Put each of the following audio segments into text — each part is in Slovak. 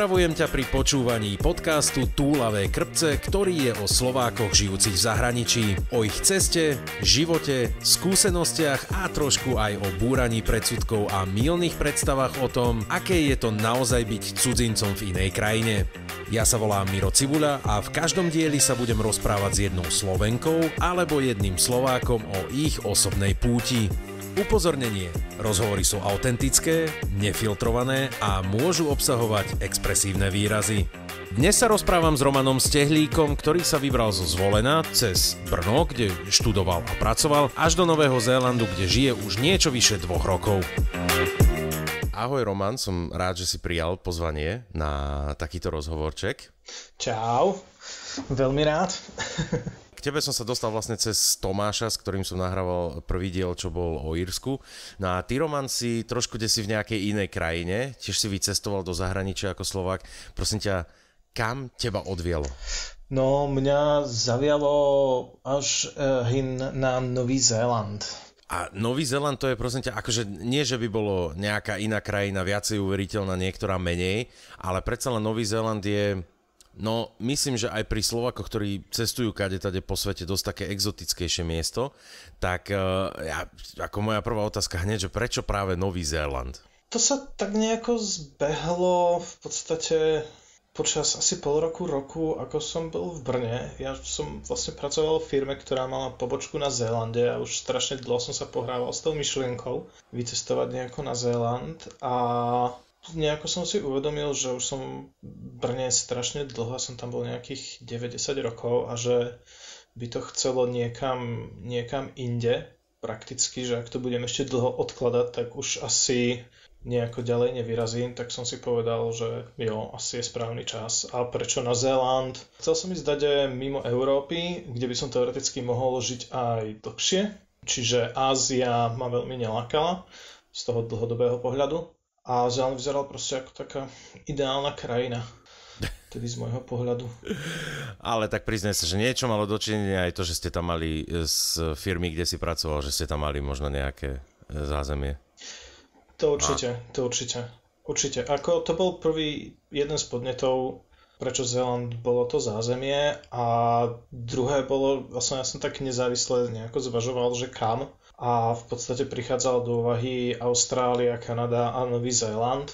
Pozdravujem ťa pri počúvaní podcastu Túlavé krpce, ktorý je o Slovákoch žijúcich v zahraničí, o ich ceste, živote, skúsenostiach a trošku aj o búraní predsudkov a mylných predstavách o tom, aké je to naozaj byť cudzincom v inej krajine. Ja sa volám Miro Cibuľa a v každom dieli sa budem rozprávať s jednou Slovenkou alebo jedným Slovákom o ich osobnej púti. Upozornenie, rozhovory sú autentické, nefiltrované a môžu obsahovať expresívne výrazy. Dnes sa rozprávam s Romanom Stehlíkom, ktorý sa vybral zo Zvolena cez Brno, kde študoval a pracoval, až do Nového Zélandu, kde žije už niečo vyše 2 rokov. Ahoj Roman, som rád, že si prijal pozvanie na takýto rozhovorček. Čau, veľmi rád. K tebe som sa dostal vlastne cez Tomáša, s ktorým som nahrával prvý diel, čo bol o Írsku. No a ty, Roman, si trošku desi v nejakej inej krajine, tiež si vycestoval do zahraničia ako Slovák. Prosím ťa, kam teba odvielo? No, mňa zavialo až na Nový Zéland. A Nový Zéland to je, prosím ťa, akože nie, že by bolo nejaká iná krajina viacej uveriteľná, niektorá menej, ale predsa len Nový Zéland je... No, myslím, že aj pri Slovákoch, ktorí cestujú kade-tade po svete, dosť také exotickejšie miesto, tak ako moja prvá otázka hneď, že prečo práve Nový Zéland? To sa tak nejako zbehlo v podstate počas asi pol roku, ako som bol v Brne. Ja som vlastne pracoval v firme, ktorá mala pobočku na Zélande a už strašne dlho som sa pohrával s tou myšlienkou vycestovať nejako na Zéland a... Nejako som si uvedomil, že už som v Brne strašne dlho, som tam bol nejakých 90 rokov a že by to chcelo niekam inde prakticky, že ak to budem ešte dlho odkladať, tak už asi nejako ďalej nevyrazím, tak som si povedal, že jo, asi je správny čas. A prečo na Zéland? Chcel som ísť dať mimo Európy, kde by som teoreticky mohol žiť aj dlhšie, čiže Ázia ma veľmi nelákala z toho dlhodobého pohľadu. A Zéland vyzeral proste ako taká ideálna krajina, tedy z môjho pohľadu. Ale tak priznaj sa, že niečo malo dočinenia aj to, že ste tam mali z firmy, kde si pracoval, že ste tam mali možno nejaké zázemie. To určite. Ako to bol jeden z podnetov, prečo Zéland bolo to zázemie a druhé bolo, vlastne ja som tak nezávisle nejako zvažoval, že kam. A v podstate prichádzala do úvahy Austrália, Kanada a Nový Zéland.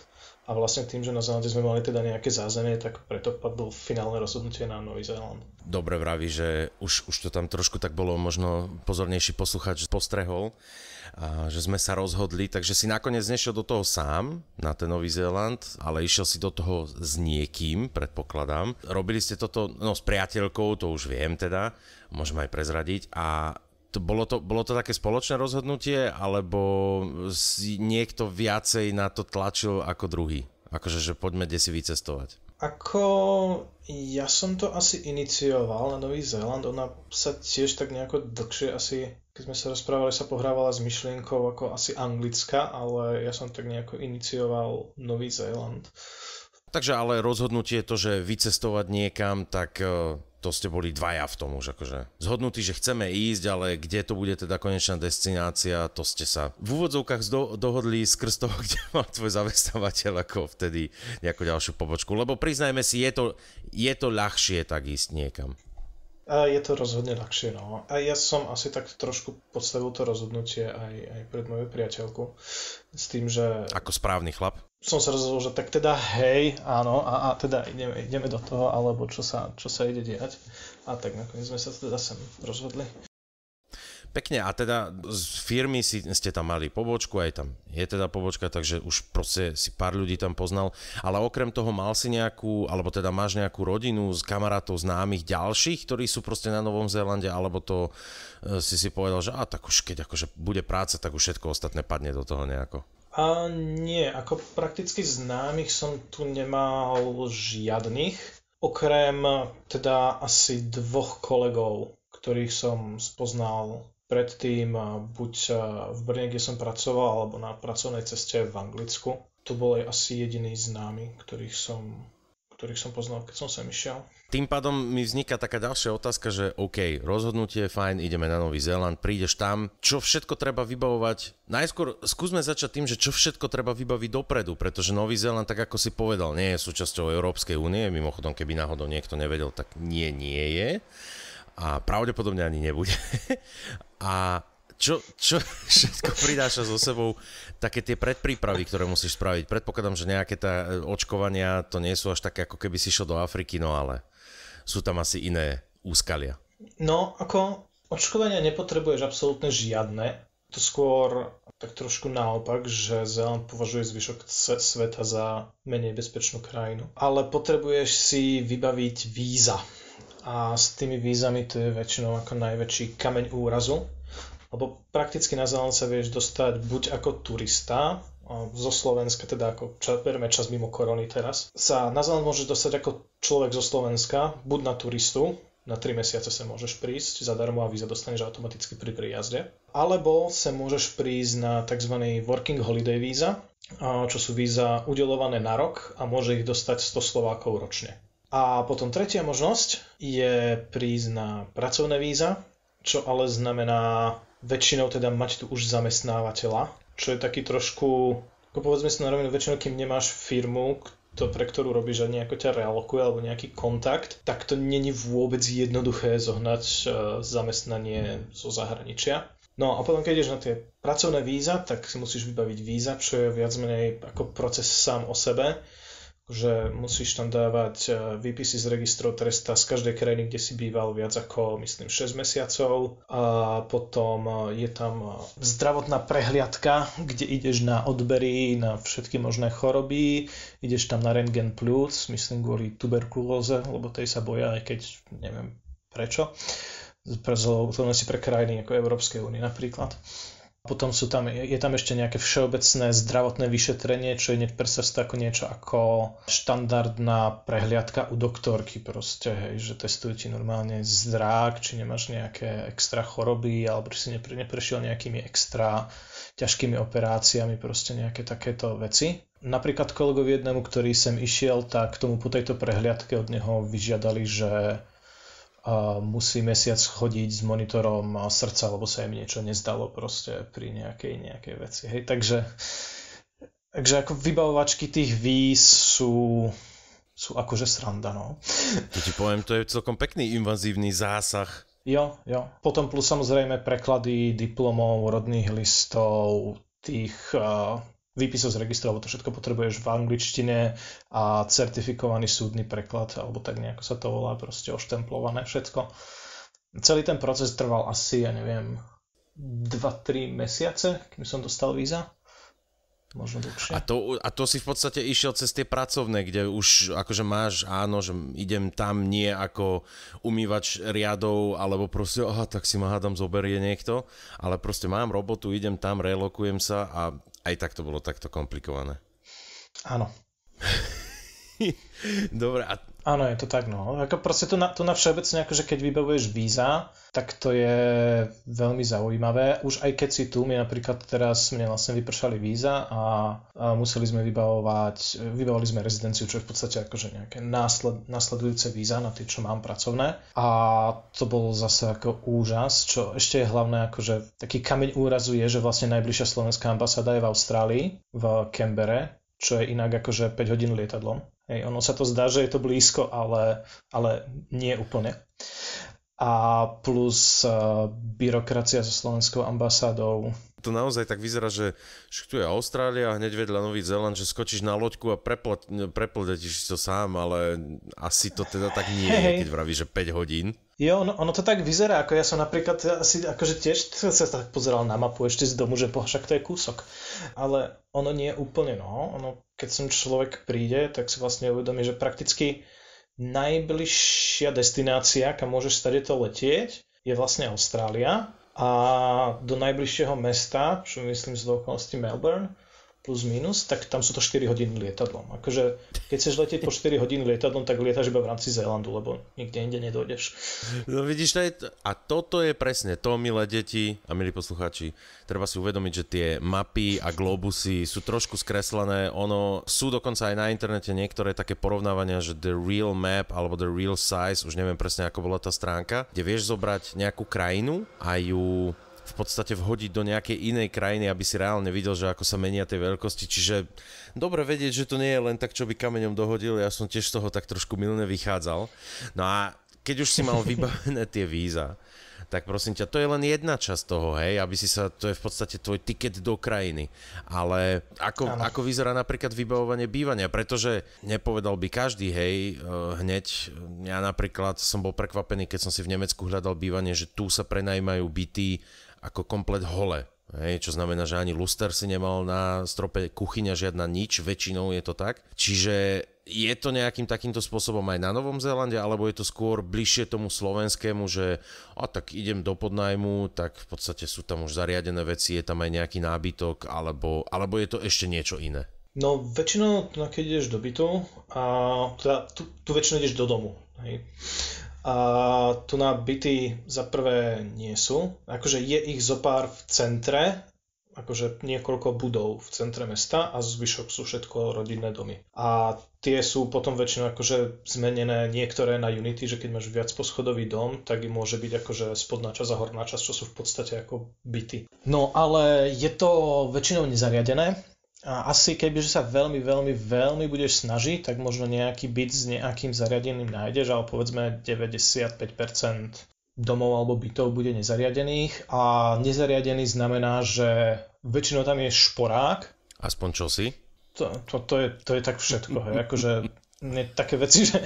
A vlastne tým, že na Zélande sme mali teda nejaké zázemie, tak preto padlo finálne rozhodnutie na Nový Zéland. Dobre vraví, že už to tam trošku tak bolo možno pozornejší posluchač postrehol, a že sme sa rozhodli, takže si nakoniec nešiel do toho sám, na ten Nový Zéland, ale išiel si do toho s niekým, predpokladám. Robili ste toto s priateľkou, to už viem teda, môžem aj prezradiť. A bolo to také spoločné rozhodnutie, alebo si niekto viacej na to tlačil ako druhý? Akože, že poďme desi vycestovať. Ja som to asi inicioval na Nový Zéland, ona sa tiež tak nejako dlhšie asi, keď sme sa rozprávali, sa pohrávala s myšlienkou ako asi anglická, ale ja som tak nejako inicioval Nový Zéland. Takže ale rozhodnutie to, že vycestovať niekam, tak to ste boli dvaja v tom už, akože zhodnutí, že chceme ísť, ale kde to bude teda konečná destinácia, to ste sa v úvodzovkách dohodli skrz toho, kde mal tvoj zamestnávateľ ako vtedy nejakú ďalšiu pobočku, lebo priznajme si, je to ľahšie tak ísť niekam. Je to rozhodne ľahšie, no. A ja som asi tak trošku podstavil to rozhodnutie aj pred moju priateľku s tým, že... Ako správny chlap? Som sa rozhodol, že tak teda hej, áno, a teda ideme do toho, alebo čo sa ide diať. A tak nakoniec sme sa teda sem rozhodli. Pekne, a teda z firmy ste tam mali pobočku, aj tam je teda pobočka, takže už proste si pár ľudí tam poznal, ale okrem toho mal si nejakú, alebo teda máš nejakú rodinu z kamarátov známych ďalších, ktorí sú proste na Novom Zélande, alebo to si povedal, že tak už keď akože bude práca, tak už všetko ostatné padne do toho nejako. Nie, ako prakticky známych som tu nemal žiadnych, okrem teda asi 2 kolegov, ktorých som spoznal predtým buď v Brne, kde som pracoval, alebo na pracovnej ceste v Anglicku. To boli asi jediní známi, ktorých ktorých som poznal, keď som sem išiel. Tým pádom mi vzniká taká ďalšia otázka, že OK, rozhodnutie je fajn, ideme na Nový Zéland, prídeš tam, čo všetko treba vybavovať? Najskôr skúsme začať tým, že čo všetko treba vybaviť dopredu, pretože Nový Zéland, tak ako si povedal, nie je súčasťou Európskej únie, mimochodom, keby náhodou niekto nevedel, tak nie je a pravdepodobne ani nebude. A čo všetko pridáša so sebou také tie predprípravy, ktoré musíš spraviť? Predpokladám, že nejaké očkovania to nie sú až také, ako keby si šiel do Afriky, no ale sú tam asi iné úskalia. No, ako očkovania nepotrebuješ absolútne žiadne. To skôr tak trošku naopak, že Zéland považuje zvyšok sveta za menej bezpečnú krajinu. Ale potrebuješ si vybaviť víza. A s tými vízami to je väčšinou ako najväčší kameň úrazu. Lebo prakticky na Zéland sa vieš dostať buď ako turista, zo Slovenska, teda ako berme čas mimo korony teraz, sa na Zéland môžeš dostať ako človek zo Slovenska, buď na turistu, na 3 mesiace sa môžeš prísť zadarmo a víza dostaneš automaticky pri príjazde, alebo sa môžeš prísť na tzv. Working holiday víza, čo sú víza udeľované na rok a môže ich dostať 100 Slovákov ročne. A potom tretia možnosť je prísť na pracovné víza, čo ale znamená väčšinou teda mať tu už zamestnávateľa, čo je taký trošku, ako povedzme si na rovinu, väčšinou kým nemáš firmu, pre ktorú robíš a nejako ťa realokuje alebo nejaký kontakt, tak to není vôbec jednoduché zohnať zamestnanie zo zahraničia. No a potom keď ideš na tie pracovné víza, tak si musíš vybaviť víza, čo je viac menej ako proces sám o sebe, že musíš tam dávať výpisy z registrov tresta z každej krajiny, kde si býval viac ako, myslím, 6 mesiacov. A potom je tam zdravotná prehliadka, kde ideš na odbery, na všetky možné choroby. Ideš tam na Rentgen plus, myslím, kvôli tuberkulóze, lebo tej sa boja, aj keď neviem prečo. To si pre krajiny ako Európskej únie napríklad. Potom je tam ešte nejaké všeobecné zdravotné vyšetrenie, čo je predstav si to ako niečo ako štandardná prehliadka u doktorky proste, hej, že testujú ti normálne zrak, či nemáš nejaké extra choroby, alebo či si neprešiel nejakými extra ťažkými operáciami, proste nejaké takéto veci. Napríklad kolegovi jednému, ktorý sem išiel, tak tomu po tejto prehliadke od neho vyžiadali, že musí mesiac chodiť s monitorom srdca, lebo sa im niečo nezdalo proste pri nejakej veci. Hej, takže ako vybavovačky tých víz sú akože sranda, no. To ti poviem, to je celkom pekný invazívny zásah. Jo. Potom plus samozrejme preklady diplomov, rodných listov, tých výpisov z registrov, to všetko potrebuješ v angličtine a certifikovaný súdny preklad, alebo tak nejako sa to volá, proste oštemplované všetko. Celý ten proces trval asi, ja neviem, 2-3 mesiace, kým som dostal víza. Možno dlhšie. A to si v podstate išiel cez tie pracovné, kde už akože máš, áno, že idem tam nie ako umývač riadov, alebo proste, tak si ma hádam zoberie niekto, ale proste mám robotu, idem tam, relokujem sa a aj tak to bolo takto komplikované. Áno. Dobre. Áno, je to tak, no. Ako proste tu na všeobecne, akože keď vybavuješ víza, tak to je veľmi zaujímavé. Už aj keď si tu, my napríklad teraz mne vlastne vypršali víza a museli sme vybavovali sme rezidenciu, čo je v podstate akože nejaké následujúce víza na tie, čo mám pracovné. A to bol zase ako úžas, čo ešte je hlavné, akože taký kameň úrazu je, že vlastne najbližšia slovenská ambasáda je v Austrálii, v Canberre, čo je inak akože 5 hodín lietadlom. Hej, ono sa to zdá, že je to blízko, ale nie úplne. A plus byrokracia so slovenskou ambasádou. To naozaj tak vyzerá, že tu je Austrália a hneď vedľa Nový Zéland, že skočíš na loďku a prepletíš to sám, ale asi to teda tak nie je, keď vravíš, že 5 hodín. Jo, ono to tak vyzerá, ako ja som napríklad asi akože tiež sa tak pozeral na mapu ešte z domu, že však to je kúsok. Ale ono nie je úplne, keď sem človek príde, tak si vlastne uvedomí, že prakticky najbližšia destinácia, kam môžeš stade to letieť, je vlastne Austrália a do najbližšieho mesta, čo myslím z okolnosti Melbourne, plus minus, tak tam sú to 4 hodiny lietadlom. Akože, keď chceš letieť po 4 hodiny lietadlom, tak lietaš iba v rámci Zélandu, lebo nikde inde nedojdeš. No vidíš, a toto je presne to, milé deti a milí poslucháči, treba si uvedomiť, že tie mapy a globusy sú trošku skreslené, sú dokonca aj na internete niektoré také porovnávania, že the real map alebo the real size, už neviem presne ako bola tá stránka, kde vieš zobrať nejakú krajinu a ju v podstate vhodiť do nejakej inej krajiny, aby si reálne videl, že ako sa menia tie veľkosti. Čiže dobre vedieť, že to nie je len tak, čo by kameňom dohodil. Ja som tiež z toho tak trošku mylne vychádzal. No a keď už si mal vybavené tie víza, tak prosím ťa, to je len jedna časť toho, hej, to je v podstate tvoj tiket do krajiny. Ale ako vyzerá napríklad vybavovanie bývania? Pretože nepovedal by každý, hej, hneď. Ja napríklad som bol prekvapený, keď som si v Nemecku hľadal bývanie, že tu sa prenajímajú byty ako komplet hole. Hej, čo znamená, že ani luster si nemal na strope, kuchyňa žiadna nič, väčšinou je to tak. Čiže je to nejakým takýmto spôsobom aj na Novom Zélande, alebo je to skôr bližšie tomu slovenskému, že tak idem do podnájmu, tak v podstate sú tam už zariadené veci, je tam aj nejaký nábytok, alebo je to ešte niečo iné? No väčšinou, keď ideš do bytu, tu väčšinou ideš do domu. Hej. A tu na byty za prvé nie sú. Akože je ich zopár v centre, akože niekoľko budov v centre mesta a zvyšok sú všetko rodinné domy. A tie sú potom väčšinou akože zmenené niektoré na unity, že keď máš viac poschodový dom, tak môže byť akože spodná časť a horná časť, čo sú v podstate ako byty. No ale je to väčšinou nezariadené. A asi kebyže sa veľmi, veľmi, veľmi budeš snažiť, tak možno nejaký byt s nejakým zariadeným nájdeš, ale povedzme 95% domov alebo bytov bude nezariadených. A nezariadený znamená, že väčšinou tam je šporák. Aspoň čosi? To je tak všetko. Hej. Akože také veci, že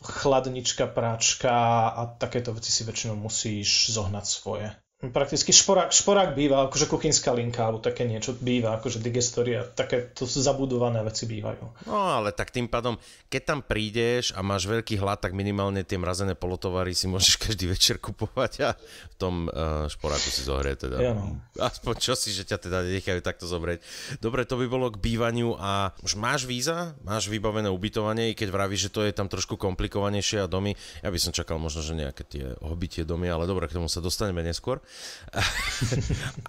chladnička, práčka a takéto veci si väčšinou musíš zohnať svoje. Prakticky šporák býva, akože kuchynská linka, alebo také niečo býva, akože digestory a takéto zabudované veci bývajú. No ale tak tým pádom, keď tam prídeš a máš veľký hlad, tak minimálne tie mrazené polotovary si môžeš každý večer kupovať a v tom šporáku si zohrie teda. Ja, no. Aspoň čo si, že ťa teda nechajú takto zobrieť. Dobre, to by bolo k bývaniu a už máš víza? Máš vybavené ubytovanie, i keď vravíš, že to je tam trošku komplikovanejšie a domy. Ja by som čakal možno, že nejaké tie hobbytie domy, ale dobre, k tomu sa dostaneme neskôr.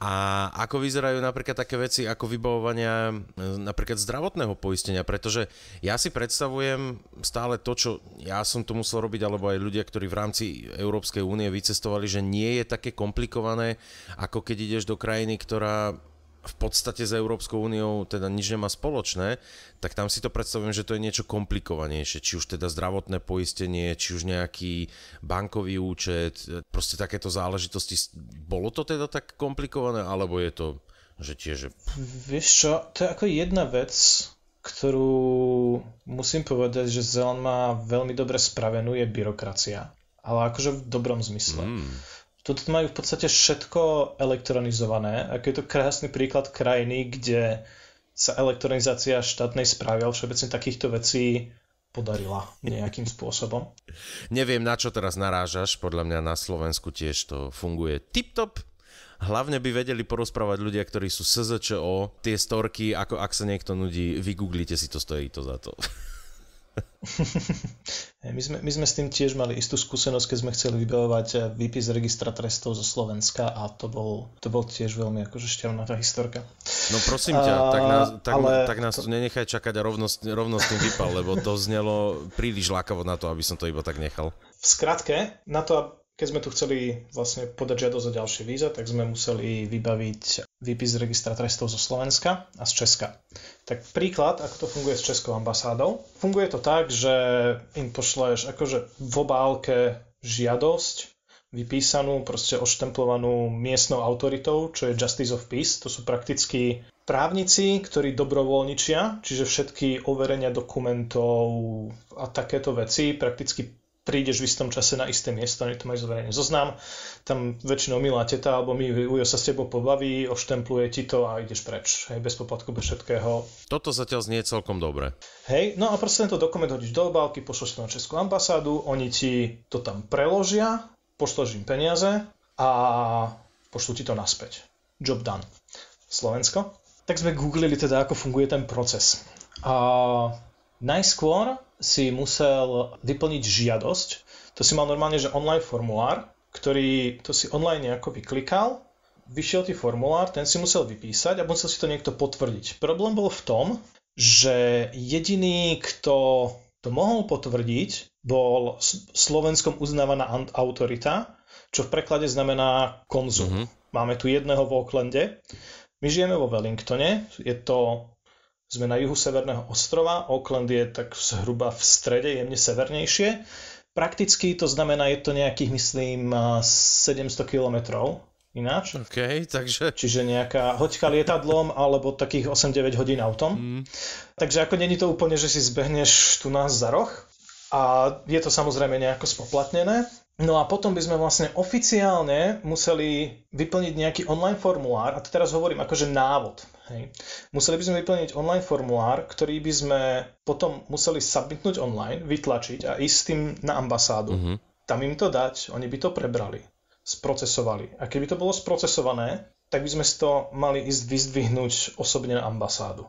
A ako vyzerajú napríklad také veci ako vybavovania napríklad zdravotného poistenia, pretože ja si predstavujem stále to, čo ja som to musel robiť, alebo aj ľudia, ktorí v rámci Európskej únie vycestovali, že nie je také komplikované, ako keď ideš do krajiny, ktorá v podstate s Európskou úniou teda nič nemá spoločné, tak tam si to predstavujem, že to je niečo komplikovanejšie. Či už teda zdravotné poistenie, či už nejaký bankový účet, proste takéto záležitosti. Bolo to teda tak komplikované, alebo je to, že tiež... Vieš čo, to je ako jedna vec, ktorú musím povedať, že Zéland má veľmi dobre spravenú, je byrokracia. Ale akože v dobrom zmysle. Toto majú v podstate všetko elektronizované. Ako je to krásny príklad krajiny, kde sa elektronizácia štátnej správy, ale všeobecne takýchto vecí podarila nejakým spôsobom. Neviem, na čo teraz narážaš. Podľa mňa na Slovensku tiež to funguje tip-top. Hlavne by vedeli porozprávať ľudia, ktorí sú SZČO, tie storky, ako ak sa niekto nudí, vygooglite si to, stojí to za to. My sme s tým tiež mali istú skúsenosť, keď sme chceli vybavovať výpis registra trestov zo Slovenska a to bol tiež veľmi akože šťavnatá historka. No prosím ťa, tak nás tu nenechaj čakať a rovno s tým vypal, lebo to znelo príliš lákavo na to, aby som to iba tak nechal. V skratke, na to, keď sme tu chceli vlastne podať žiadosť o ďalšie víza, tak sme museli vybaviť výpis registra trestov zo Slovenska a z Česka. Tak príklad, ako to funguje s Českou ambasádou. Funguje to tak, že im pošleš akože v obálke žiadosť vypísanú, proste oštemplovanú miestnou autoritou, čo je Justice of Peace. To sú prakticky právnici, ktorí dobrovoľničia, čiže všetky overenia dokumentov a takéto veci prakticky prídeš v istom čase na isté miesto, oni to majú zoverejný zoznam, tam väčšinou milá teta alebo ujo sa s tebou pobaví, oštempluje ti to a ideš preč, hej, bez poplatku, bez všetkého. Toto zatiaľ znie celkom dobre. Hej, no a proste tento dokument hodíš do obálky, pošleš to na Českú ambasádu, oni ti to tam preložia, pošleš im peniaze a pošlú ti to naspäť. Job done. Slovensko? tak sme googlili teda, ako funguje ten proces. A najskôr si musel vyplniť žiadosť. To si mal normálne, že online formulár, ktorý to si online nejako vyklikal, vyšiel ti formulár, ten si musel vypísať a musel si to niekto potvrdiť. Problém bol v tom, že jediný, kto to mohol potvrdiť, bol Slovenskom uznávaná autorita, čo v preklade znamená konzul. Máme tu jedného v Aucklande. My žijeme vo Wellingtone, sme na juhu severného ostrova, Auckland je tak zhruba v strede, jemne severnejšie. Prakticky to znamená, je to nejakých, myslím, 700 kilometrov ináč. OK, takže... Čiže nejaká hoďka lietadlom alebo takých 8-9 hodín autom. Takže ako není to úplne, že si zbehneš tu nás za roh a je to samozrejme nejako spoplatnené. No a potom by sme vlastne oficiálne museli vyplniť nejaký online formulár, a to teraz hovorím akože návod. Hej. Museli by sme vyplniť online formulár, ktorý by sme potom museli submitnúť online, vytlačiť a ísť s tým na ambasádu. Tam im to dať, oni by to prebrali, sprocesovali. A keby to bolo sprocesované, tak by sme si to mali ísť vyzdvihnúť osobne na ambasádu.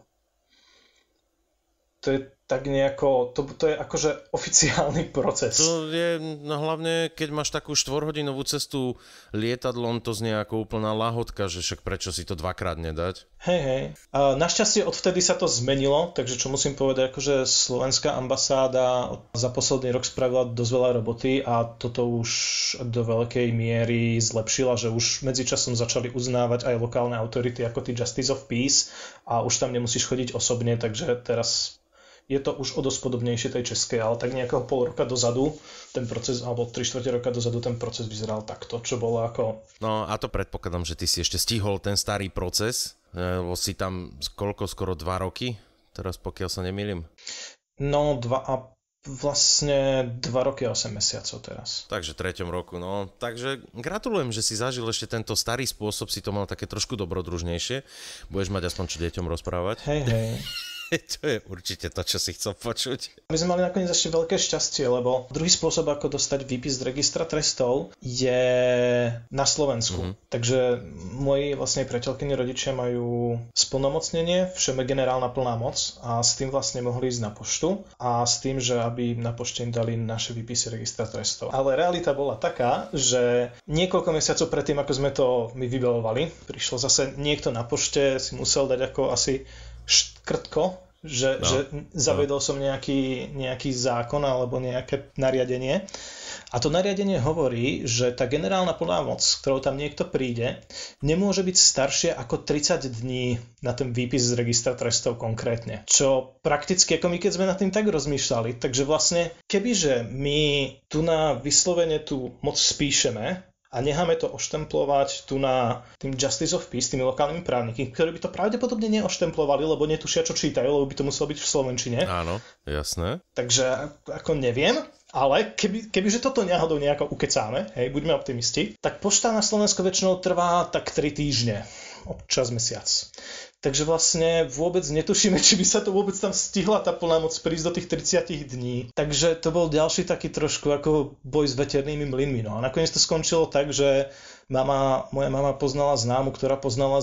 To je tak nejako, to je akože oficiálny proces. To je, no hlavne, keď máš takú 4-hodinovú cestu lietadlom, to znie ako úplná lahodka, že však prečo si to dvakrát nedať? Hej. Našťastie odvtedy sa to zmenilo, takže čo musím povedať, akože slovenská ambasáda za posledný rok spravila dosť veľa roboty a toto už do veľkej miery zlepšila, že už medzičasom začali uznávať aj lokálne autority ako tí Justice of Peace a už tam nemusíš chodiť osobne, takže teraz je to už o dosť podobnejšie tej českej, ale tak nejakého pol roka dozadu ten proces, alebo 3/4 roka dozadu ten proces vyzeral takto, čo bolo ako... No a to predpokladám, že ty si ešte stihol ten starý proces, lebo si tam skoro 2 roky, teraz pokiaľ sa nemýlim. No vlastne 2 roky a 8 mesiacov teraz. Takže v 3. roku, no. Takže gratulujem, že si zažil ešte tento starý spôsob, si to mal také trošku dobrodružnejšie. Budeš mať aspoň čo deťom rozprávať. Hej. To je určite to, čo si chcel počuť. My sme mali nakoniec ešte veľké šťastie, lebo druhý spôsob, ako dostať výpis z registra trestov, je na Slovensku. Takže moji vlastne priateľkyni rodičia majú splnomocnenie, všem je generálna plná moc a s tým vlastne mohli ísť na poštu a s tým, že aby na pošte im dali naše výpisy registra trestov. Ale realita bola taká, že niekoľko mesiacov predtým, ako sme to my vybavovali, prišlo zase niekto na pošte, si musel dať ako asi škrtko, že zavedol som nejaký zákon alebo nejaké nariadenie. A to nariadenie hovorí, že tá generálna plná moc, ktorou tam niekto príde, nemôže byť staršie ako 30 dní na ten výpis z registra trestov konkrétne. Čo prakticky, ako my keď sme nad tým tak rozmýšľali, takže vlastne kebyže my tu na vyslovene tú moc spíšeme, a necháme to oštemplovať tu na tým Justice of Peace, tými lokálnymi právnikmi, ktorí by to pravdepodobne neoštemplovali, lebo netušia, čo čítajú, lebo by to muselo byť v slovenčine. Áno, jasné. Takže ako neviem, ale kebyže toto náhodou nejako ukecáme, hej, buďme optimisti, tak pošta na Slovensku väčšinou trvá tak 3 týždne, občas mesiac. Takže vlastne vôbec netušíme, či by sa to vôbec tam stihla tá plná moc prísť do tých 30 dní. Takže to bol ďalší taký trošku ako boj s veternými mlynmi. No a nakoniec to skončilo tak, že moja mama poznala známu, ktorá poznala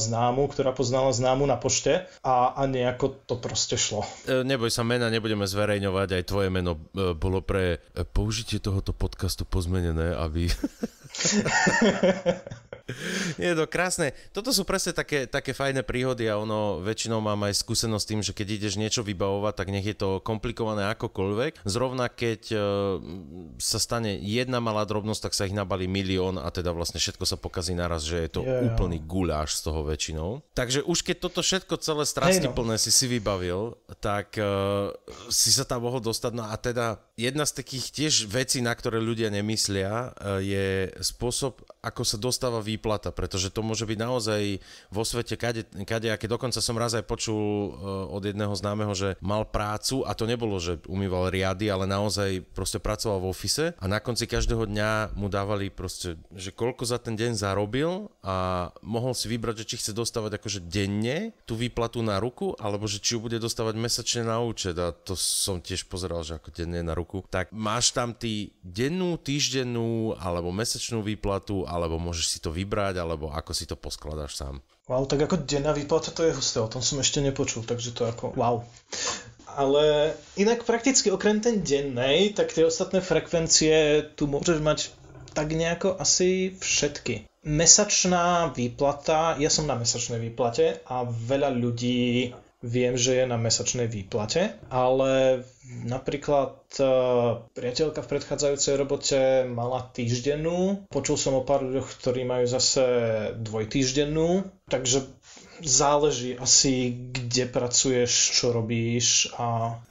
známu na pošte a nejako to proste šlo. Neboj sa, mena nebudeme zverejňovať, aj tvoje meno bolo pre použitie tohoto podcastu pozmenené, aby... Je to krásne. Toto sú presne také fajné príhody a ono väčšinou mám aj skúsenosť s tým, že keď ideš niečo vybavovať, tak nech je to komplikované akokoľvek. Zrovna keď sa stane jedna malá drobnosť, tak sa ich nabalí milión a teda vlastne všetko sa pokazí naraz, že je to úplný guláš z toho väčšinou. Takže už keď toto všetko celé strastiplné si vybavil, tak si sa tam mohol dostať. No a teda jedna z takých tiež vecí, na ktoré ľudia nemyslia, je spôsob, ako sa dostáva výplata, pretože to môže byť naozaj vo svete kadejaké. Dokonca som raz aj počul od jedného známeho, že mal prácu a to nebolo, že umýval riady, ale naozaj proste pracoval v office a na konci každého dňa mu dávali proste, že koľko za ten deň zarobil a mohol si vybrať, že či chce dostávať akože denne tú výplatu na ruku, alebo že či ju bude dostávať mesačne na účet a to som tiež pozeral, že ako denne na ruku. Tak máš tam ty dennú, týždennú alebo mesačnú výplatu, alebo môžeš si to vybrať, alebo ako si to poskladáš sám? Wow, tak ako denná výplata to je husté, o tom som ešte nepočul, takže to ako wow. Ale inak prakticky okrem ten dennej, tak tie ostatné frekvencie tu môžeš mať tak nejako asi všetky. Mesačná výplata, ja som na mesačnej výplate a veľa ľudí viem, že je na mesačnej výplate, ale napríklad priateľka v predchádzajúcej robote mala týždennú, počul som o pár ľuďoch, ktorí majú zase dvojtýždennú, takže záleží asi, kde pracuješ, čo robíš a...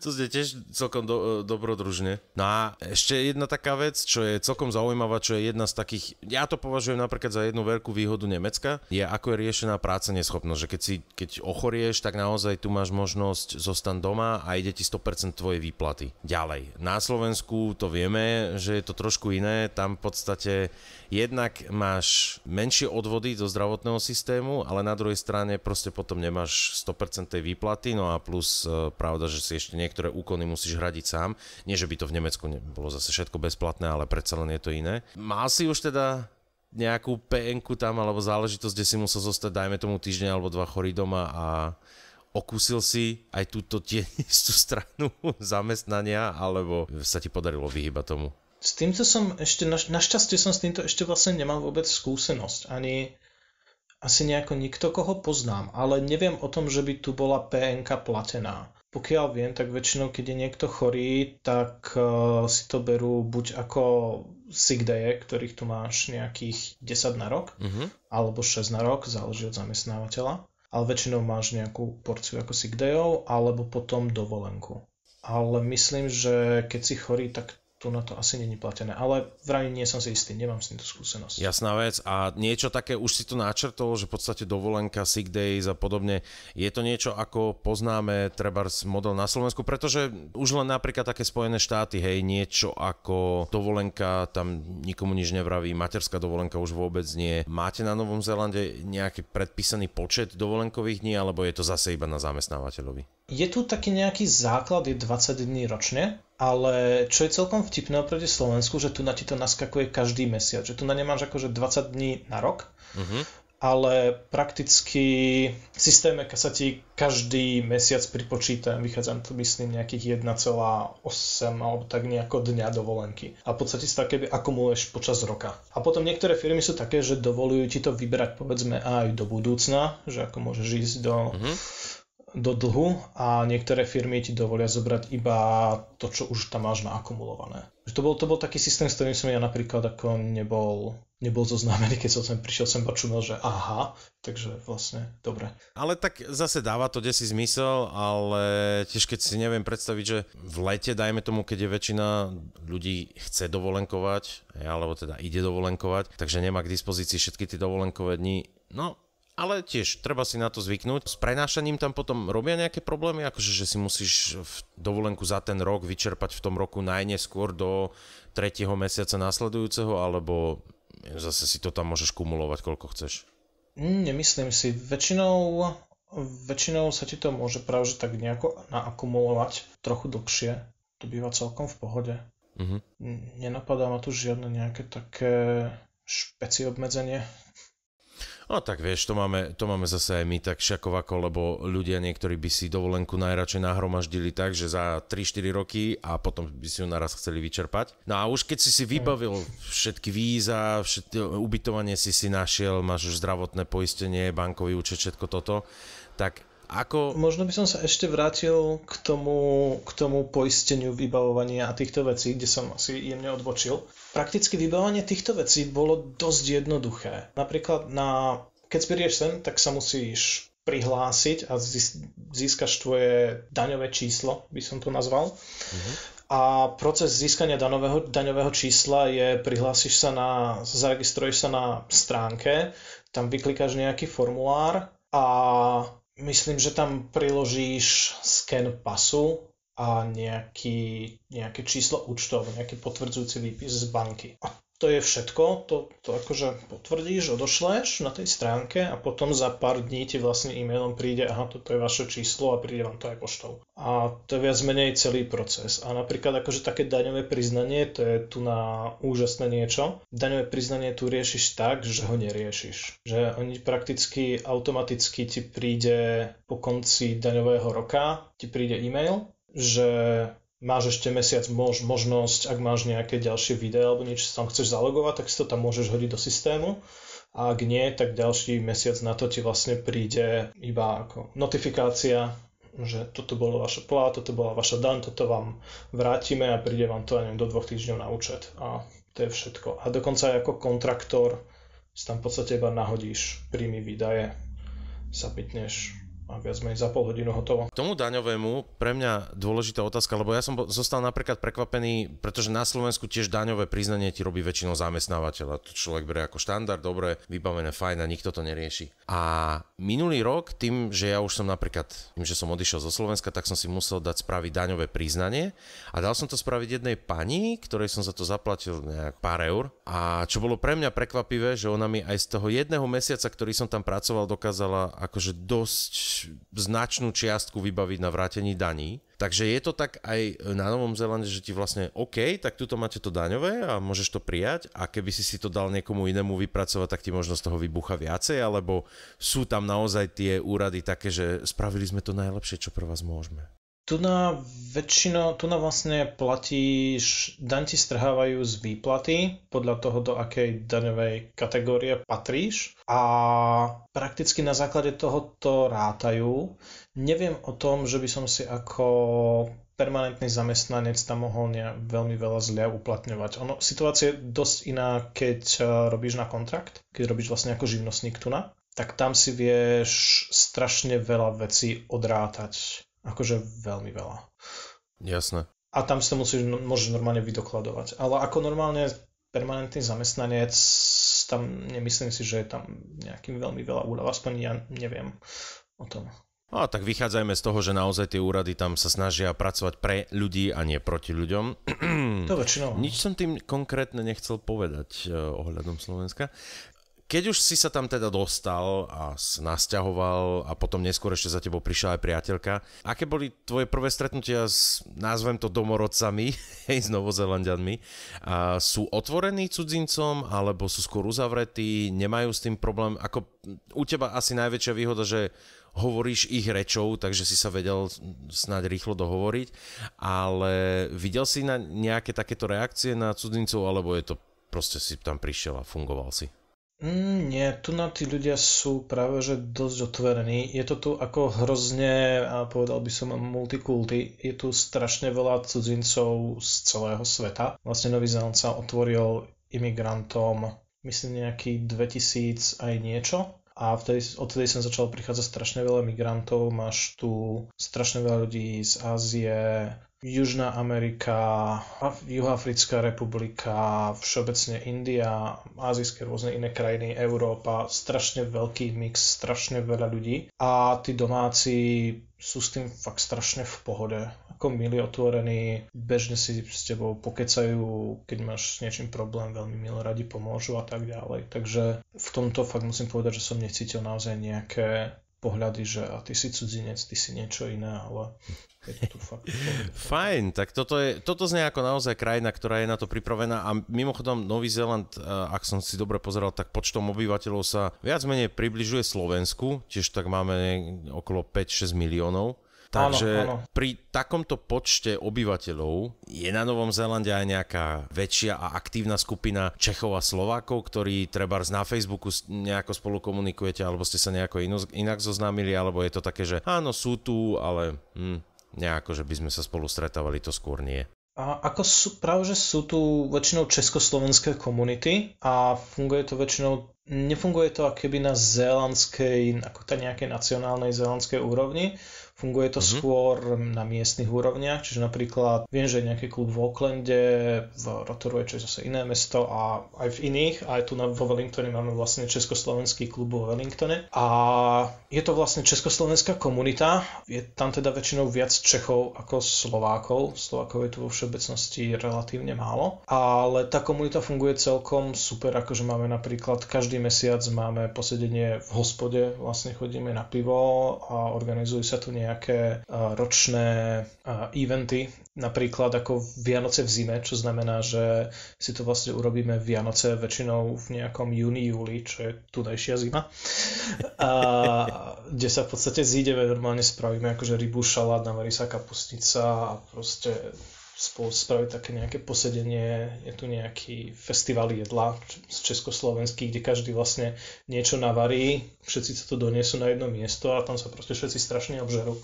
To je tiež celkom dobrodružne. No a ešte jedna taká vec, čo je celkom zaujímavá, čo je jedna z takých, ja to považujem napríklad za jednu veľkú výhodu Nemecka, je ako je riešená práceneschopnosť, že keď ochorieš, tak naozaj tu máš možnosť zostať doma a ide ti 100% tvojej výplaty. Ďalej, na Slovensku to vieme, že je to trošku iné, tam v podstate jednak máš menšie odvody do zdravotného systému, ale na druhej strane proste potom nemáš 100% tej výplaty, no a plus pravda, že si ešte niektoré úkony musíš hradiť sám. Nie, že by to v Nemecku bolo zase všetko bezplatné, ale predsa len je to iné. Mal si už teda nejakú PN-ku tam, alebo záležitosť, kde si musel zostať, dajme tomu týždeň alebo 2 chorý doma a okúsil si aj túto tienistú stranu zamestnania, alebo sa ti podarilo vyhýbať tomu? S týmto som ešte, našťastie som s týmto ešte vlastne nemal vôbec skúsenosť, ani asi nejako nikto, koho poznám, ale neviem o tom, že by tu bola PN-ka platená. Pokiaľ viem, tak väčšinou, keď je niekto chorý, tak si to berú buď ako sick day, ktorých tu máš nejakých 10 na rok, alebo 6 na rok, záleží od zamestnávateľa, ale väčšinou máš nejakú porciu ako sick dayov, alebo potom dovolenku. Ale myslím, že keď si chorý, tak tu na to asi není platené, ale vravím, nie som si istý, nemám s týmto skúsenosť. Jasná vec, a niečo také, už si to načrtol, že v podstate dovolenka, sick days a podobne, je to niečo ako poznáme trebárs model na Slovensku, pretože už len napríklad také Spojené štáty, hej, niečo ako dovolenka, tam nikomu nič nevraví, materská dovolenka už vôbec nie. Máte na Novom Zélande nejaký predpísaný počet dovolenkových dní, alebo je to zase iba na zamestnávateľovi? Je tu taký nejaký základ, je 20 dní ročne, ale čo je celkom vtipné oproti Slovensku, že tu na ti to naskakuje každý mesiac, že tu na nemáš akože 20 dní na rok, ale prakticky v systéme sa ti každý mesiac pripočíta, vychádzam to myslím nejakých 1,8 alebo tak nejako dňa dovolenky. A v podstate si to keby akumuluješ počas roka. A potom niektoré firmy sú také, že dovolujú ti to vyberať povedzme aj do budúcna, že ako môžeš ísť do dlhu a niektoré firmy ti dovolia zobrať iba to, čo už tam máš naakumulované. To bol taký systém, s ktorým som ja napríklad ako nebol zoznámený, keď som sem prišiel, som čumel, že aha, takže vlastne dobre. Ale tak zase dáva to desi zmysel, ale tiež keď si neviem predstaviť, že v lete, dajme tomu, keď je väčšina ľudí chce dovolenkovať, alebo teda ide dovolenkovať, takže nemá k dispozícii všetky tie dovolenkové dni, no. Ale tiež treba si na to zvyknúť. S prenášaním tam potom robia nejaké problémy, akože že si musíš dovolenku za ten rok vyčerpať v tom roku najneskôr do 3. mesiaca nasledujúceho, alebo zase si to tam môžeš kumulovať, koľko chceš? Nemyslím si. Väčšinou sa ti to môže práve že tak nejako naakumulovať trochu dlhšie. To býva celkom v pohode. Nenapadá ma tu žiadne nejaké také špeci obmedzenie. No tak vieš, to máme zase aj my tak šakovako, lebo ľudia niektorí by si dovolenku najradšej nahromaždili tak, že za 3-4 roky a potom by si ju naraz chceli vyčerpať. No a už keď si vybavil všetky víza, ubytovanie si našiel, máš už zdravotné poistenie, bankový účet, všetko toto, tak ako... Možno by som sa ešte vrátil k tomu poisteniu, vybavovania a týchto vecí, kde som asi jemne odbočil. Prakticky vybavovanie týchto vecí bolo dosť jednoduché. Napríklad keď spirieš sem, tak sa musíš prihlásiť a získaš tvoje daňové číslo, by som to nazval. A proces získania daňového čísla je, zaregistruješ sa na stránke, tam vyklikáš nejaký formulár a myslím, že tam priložíš sken pasu a nejaké číslo účtov, nejaký potvrdzujúci výpis z banky. A to je všetko, to akože potvrdíš, odošleš na tej stránke a potom za pár dní ti vlastne e-mailom príde, aha, toto je vaše číslo a príde vám to aj poštou. A to je viac menej celý proces. A napríklad akože také daňové priznanie, to je tu na úžasné niečo. Daňové priznanie tu riešiš tak, že ho neriešiš. Že oni prakticky automaticky ti príde po konci daňového roka, ti príde e-mail, že máš ešte mesiac možnosť, ak máš nejaké ďalšie videá alebo niečo sa tam chceš zalogovať, tak si to tam môžeš hodiť do systému. A ak nie, tak ďalší mesiac na to ti vlastne príde iba ako notifikácia, že toto bolo vaša plát, toto bola vaša daň, toto vám vrátime a príde vám to aj do 2 týždňov na účet. A to je všetko. A dokonca aj ako kontraktor si tam v podstate iba nahodíš príjmy, výdaje, submitneš a viac menej za pol hodinu hotovo. K tomu daňovému pre mňa dôležitá otázka, lebo ja som zostal napríklad prekvapený, pretože na Slovensku tiež daňové priznanie ti robí väčšinou zamestnávateľ. To človek berie ako štandard, dobre, vybavené, fajn a nikto to nerieši. A minulý rok, tým, že ja už som napríklad, tým, že som odišiel zo Slovenska, tak som si musel dať spraviť daňové priznanie a dal som to spraviť jednej pani, ktorej som za to zaplatil nejak pár eur. A čo bolo pre mňa prekvapivé, že ona mi aj z toho jedného mesiaca, ktorý som tam pracoval, dokázala akože dosť značnú čiastku vybaviť na vrátení daní. Takže je to tak aj na Novom Zélande, že ti vlastne OK, tak tuto máte to daňové a môžeš to prijať a keby si to dal niekomu inému vypracovať, tak ti možno z toho vybucha viacej, alebo sú tam naozaj tie úrady také, že spravili sme to najlepšie, čo pre vás môžeme. Tu na vlastne platíš, daň ti strhávajú z výplaty podľa toho, do akej daňovej kategórie patríš a prakticky na základe toho to rátajú. Neviem o tom, že by som si ako permanentný zamestnanec tam mohol veľmi veľa zľav uplatňovať. Situácia je dosť iná, keď robíš na kontrakt, keď robíš vlastne ako živnostník tu na, tak tam si vieš strašne veľa vecí odrátať. Akože veľmi veľa. Jasné. A tam si to môžeš normálne vydokladovať. Ale ako normálne permanentný zamestnanec, tam nemyslím si, že je tam nejakým veľmi veľa úľav. Aspoň ja neviem o tom. A tak vychádzajme z toho, že naozaj tie úrady tam sa snažia pracovať pre ľudí a nie proti ľuďom. To väčšinou. Nič som tým konkrétne nechcel povedať ohľadom Slovenska. Keď už si sa tam teda dostal a nasťahoval a potom neskôr ešte za tebou prišla aj priateľka, aké boli tvoje prvé stretnutia s, nazvem to, domorodcami, s Novozélanďanmi? Sú otvorení cudzincom alebo sú skôr uzavretí, nemajú s tým problém? Ako u teba asi najväčšia výhoda, že hovoríš ich rečou, takže si sa vedel snáď rýchlo dohovoriť, ale videl si na nejaké takéto reakcie na cudzincov, alebo je to proste si tam prišiel a fungoval si? Nie, tu na tí ľudia sú práve že dosť otvorení. Je to tu ako hrozne, povedal by som, multikulty. Je tu strašne veľa cudzincov z celého sveta. Vlastne Nový Zéland sa otvoril imigrantom, myslím nejaký 2000 aj niečo. A odtedy som začal prichádzať strašne veľa migrantov. Máš tu strašne veľa ľudí z Ázie, Južná Amerika, Juhoafrická republika, všeobecne India, ázijské rôzne iné krajiny, Európa, strašne veľký mix, strašne veľa ľudí a tí domáci sú s tým fakt strašne v pohode. Ako milí, otvorení, bežne si s tebou pokecajú, keď máš s niečím problém, veľmi milo radi pomôžu a tak ďalej. Takže v tomto fakt musím povedať, že som necítil naozaj nejaké pohľady, že a ty si cudzinec, ty si niečo iné, ale je to fakt. Fajn, tak toto znie ako naozaj krajina, ktorá je na to pripravená a mimochodom Nový Zéland, ak som si dobre pozeral, tak počtom obyvateľov sa viac menej približuje Slovensku, tiež tak máme okolo 5-6 miliónov. Takže áno. Pri takomto počte obyvateľov je na Novom Zélande aj nejaká väčšia a aktívna skupina Čechov a Slovákov, ktorí trebárs na Facebooku nejako spolu komunikujete, alebo ste sa nejako inak zoznámili, alebo je to také, že áno, sú tu, ale nejako, že by sme sa spolu stretávali, to skôr nie. A ako práve, že sú tu väčšinou československé komunity a funguje to väčšinou, nefunguje to akoby na zélandskej, ako tá nejakej nacionálnej zélandskej úrovni, Funguje to skôr na miestnych úrovniach, čiže napríklad viem, že je nejaký klub v Aucklande, v Rotorue, čo je zase iné mesto a aj v iných, aj tu vo Wellingtone máme vlastne československý klub vo Wellingtone a je to vlastne československá komunita, je tam teda väčšinou viac Čechov ako Slovákov je tu vo všeobecnosti relatívne málo, ale tá komunita funguje celkom super, akože máme napríklad každý mesiac máme posedenie v hospode, vlastne chodíme na pivo a organizujú sa tu nejaké ročné eventy, napríklad ako Vianoce v zime, čo znamená, že si to vlastne urobíme Vianoce väčšinou v nejakom júni, júli, čo je tunajšia zima, kde sa v podstate zídeme, normálne spravíme akože rybu, šalát, navarí sa kapustnica a proste spolu spraviť také nejaké posedenie, je tu nejaký festival jedla z československých, kde každý vlastne niečo navarí, všetci sa to donesú na jedno miesto a tam sa proste všetci strašne obžerú.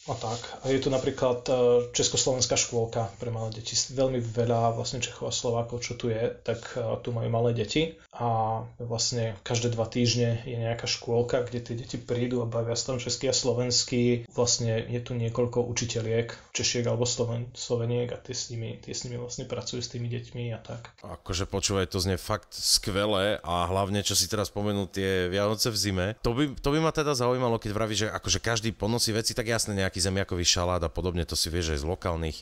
A tak. A je tu napríklad československá škôlka pre malé deti. Veľmi veľa vlastne Čechov a Slovákov, čo tu je, tak tu majú malé deti a vlastne každé 2 týždne je nejaká škôlka, kde tie deti prídu a bavia sa tam česky a slovensky. Vlastne je tu niekoľko učiteľiek, Češiek alebo Sloveniek a tie s nimi vlastne pracujú s tými deťmi a tak. Akože počúvaj, to znie fakt skvelé a hlavne, čo si teraz spomenul, tie Vianoce v zime. To by ma teda zaujímalo, keď vravíš, že akože každý ponosí veci, tak jasne nejaký zemiakový šalát a podobne, to si vieš aj z lokálnych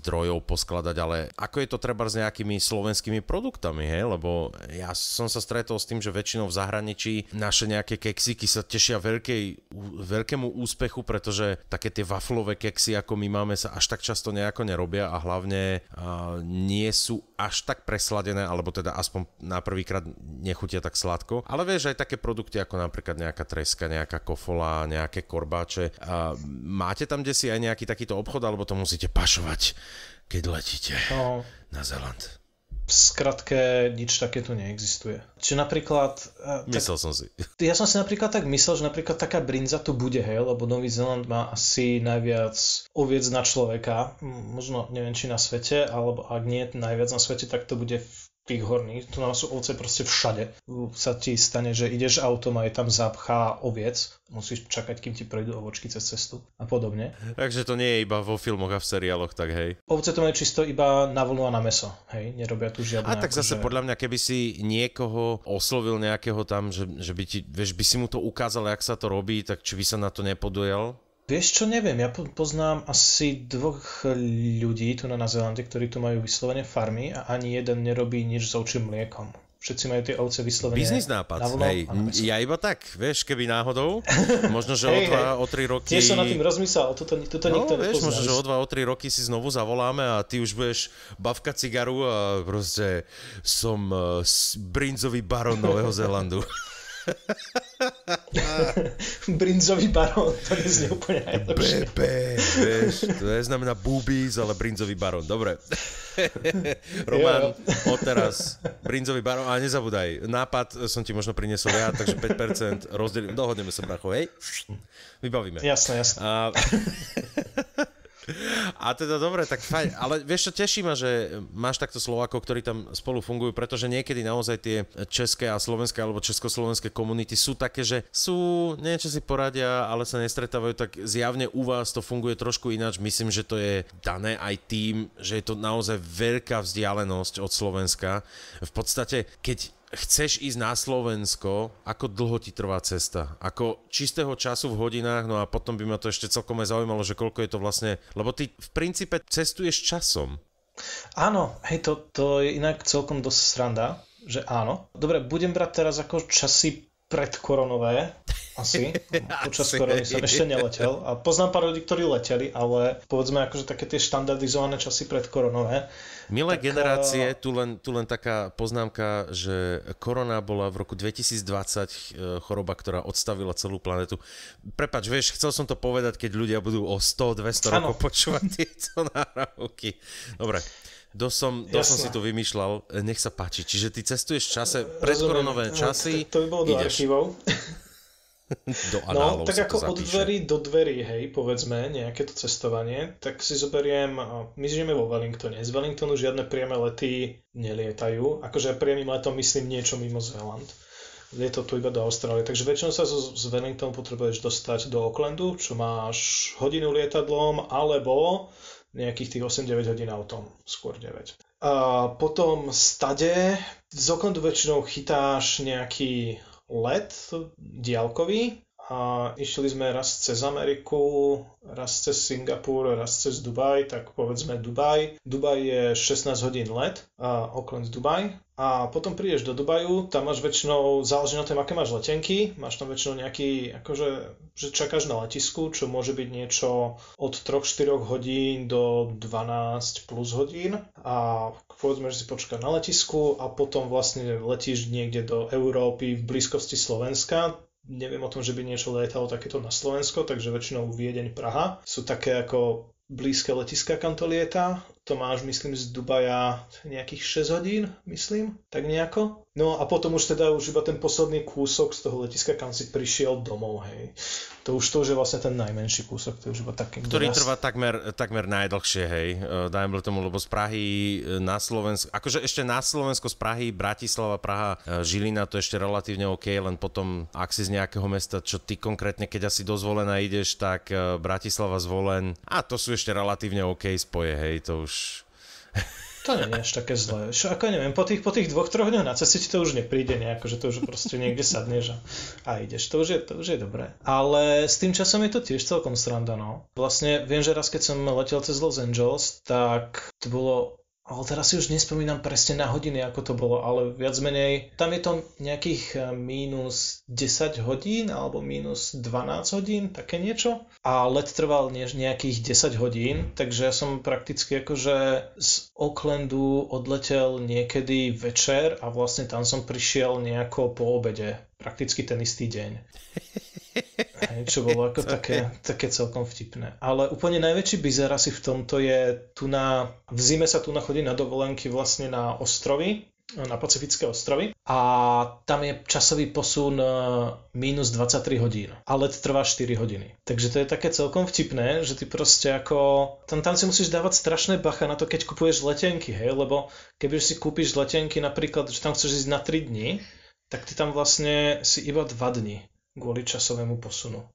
zdrojov poskladať, ale ako je to treba s nejakými slovenskými produktami, hej? Lebo ja som sa stretol s tým, že väčšinou v zahraničí naše nejaké keksíky sa tešia veľkému úspechu, pretože také tie waflové keksy, ako my máme, sa až tak často nejako nerobia a hlavne nie sú až tak presladené, alebo teda aspoň na prvýkrát nechutia tak sladko. Ale vieš, aj také produkty ako napríklad nejaká treska, nejaká kofola, nejaké korbáče. Máte tam desi aj nejaký takýto obchod, alebo to musíte pašovať, keď letíte na Zéland? V skratke, nič také tu neexistuje. Čiže napríklad... Myslel som si. Ja som si napríklad tak myslel, že napríklad taká brinza tu bude, hej, lebo Nový Zéland má asi najviac oviec na človeka, možno neviem či na svete, alebo ak nie najviac na svete, tak to bude v tých horných. Tu nás sú ovce proste všade. Sa ti stane, že ideš autom a je tam zápcha oviec, musíš čakať, kým ti prejdú ovočky cez cestu a podobne. Takže to nie je iba vo filmoch a v seriáloch, tak hej. Ovce to majú čisto iba na vlnu a na mäso, hej, nerobia tu žiadne... A tak zase podľa mňa, keby si niekoho oslovil nejakého tam, že by ti, vieš, by si mu to ukázal, jak sa to robí, tak či by sa na to nepodujal? Vieš čo, neviem, ja poznám asi 2 ľudí tu na Zélande, ktorí tu majú vyslovene farmy a ani jeden nerobí nič s ovčím mliekom. Všetci majú tie ovce vyslovene... Biznis nápad, hej, ja iba tak, vieš, keby náhodou, možno, že o 3 roky... Tiež som na tým rozmyslel, tuto nikto nepozná. Vieš, možno, že o 3 roky si znovu zavoláme a ty už budeš bavkať cigaru a proste som brinzový barón Nového Zélandu. Brinzový barón, to neznie úplne najlepšie. Vieš, to neznamená boobies, ale brinzový barón, dobre. Roman, odteraz brinzový barón, ale nezabúdaj, nápad som ti možno priniesol ja, takže 5% rozdelím, dohodneme sa, bracho, hej? Vybavíme. Jasné. A teda dobre, tak fajn, ale vieš čo, teší ma, že máš takto Slovákov, ktorí tam spolu fungujú, pretože niekedy naozaj tie české a slovenské alebo československé komunity sú také, že sú, niečo si poradia, ale sa nestretávajú, tak zjavne u vás to funguje trošku ináč. Myslím, že to je dané aj tým, že je to naozaj veľká vzdialenosť od Slovenska. V podstate, keď chceš ísť na Slovensko, ako dlho ti trvá cesta? Ako čistého času v hodinách, no a potom by ma to ešte celkom aj zaujímalo, že koľko je to vlastne, lebo ty v princípe cestuješ časom. Áno, hej, to je inak celkom dosť sranda, že áno. Dobre, budem brať teraz ako časy predkoronové, asi. Počas korony som ešte neletel. A poznám pár ľudí, ktorí leteli, ale povedzme akože také tie štandardizované časy predkoronové. Milé generácie, tu len taká poznámka, že korona bola v roku 2020 choroba, ktorá odstavila celú planetu. Prepáč, vieš, chcel som to povedať, keď ľudia budú o 100-200 rokov počúvať tieto nahrávky. Dobre. Som si to vymýšľal, nech sa páči. Čiže ty cestuješ v čase predkoronové časy, to by bolo do archívov. Do análov tak ako od dverí do dverí, hej, povedzme, nejaké to cestovanie, tak si zoberiem, my žijeme vo Wellingtone. Z Wellingtonu žiadne priame lety nelietajú, akože priamým letom myslím niečo mimo Zéland. lietal tu iba do Austrálie. Takže väčšinou sa z Wellingtonu potrebuješ dostať do Aucklandu, čo máš hodinu lietadlom, alebo nejakých tých 8-9 hodín autom, skôr 9. A potom stade z Aucklandu väčšinou chytáš nejaký let diaľkový a išli sme raz cez Ameriku, raz cez Singapur, raz cez Dubaj, tak povedzme Dubaj. Dubaj je 16 hodín let, Auckland Dubaj. A potom prídeš do Dubaju, tam máš väčšinou, záleží na tom, aké máš letenky, máš tam väčšinou nejaký, akože, že čakáš na letisku, čo môže byť niečo od 3-4 hodín do 12 plus hodín a povedzme, že si počká na letisku a potom vlastne letíš niekde do Európy v blízkosti Slovenska. Neviem o tom, že by niečo lietalo takéto na Slovensko, takže väčšinou Viedeň, Praha sú také ako blízke letiska, kam to lieta. To máš, myslím, z Dubaja nejakých 6 hodín, myslím, tak nejako. No a potom už teda už iba ten posledný kúsok z toho letiska, kam si prišiel domov, hej. To už je vlastne ten najmenší kúsok, to je už iba taký... Ktorý trvá takmer najdlhšie, hej, dajme tomu, lebo z Prahy na Slovensko, akože ešte na Slovensko z Prahy, Bratislava, Praha, Žilina, to ešte relatívne OK, len potom, ak si z nejakého mesta, čo ty konkrétne, keď asi do Zvolena ideš, tak Bratislava, Zvolen, a to sú ešte relatívne OK spoje, hej, to už... To nie je až také zlé. Ako neviem, po tých 2-3 dňoch na ceste ti to už nepríde nejako, že to už proste niekde sadneš a ideš. To už je dobré. Ale s tým časom je to tiež celkom sranda, no. Vlastne viem, že raz keď som letel cez Los Angeles, tak to bolo... Ale teraz si už nespomínam presne na hodiny, ako to bolo, ale viac menej, tam je to nejakých minus 10 hodín alebo minus 12 hodín, také niečo. A let trval nejakých 10 hodín, takže ja som prakticky akože z Aucklandu odletel niekedy večer a vlastne tam som prišiel nejako po obede, prakticky ten istý deň. Hej, čo bolo ako také celkom vtipné. Ale úplne najväčší bizar asi v tomto je v zime sa tu chodí na dovolenky vlastne na ostrovy, na Pacifické ostrovy a tam je časový posun minus 23 hodín a let trvá 4 hodiny. Takže to je také celkom vtipné, že ty proste ako... Tam si musíš dávať strašné bacha na to, keď kupuješ letenky, hej, lebo keby si kúpiš letenky napríklad, že tam chceš ísť na 3 dni, tak ty tam vlastne si iba 2 dni kvôli časovému posunu.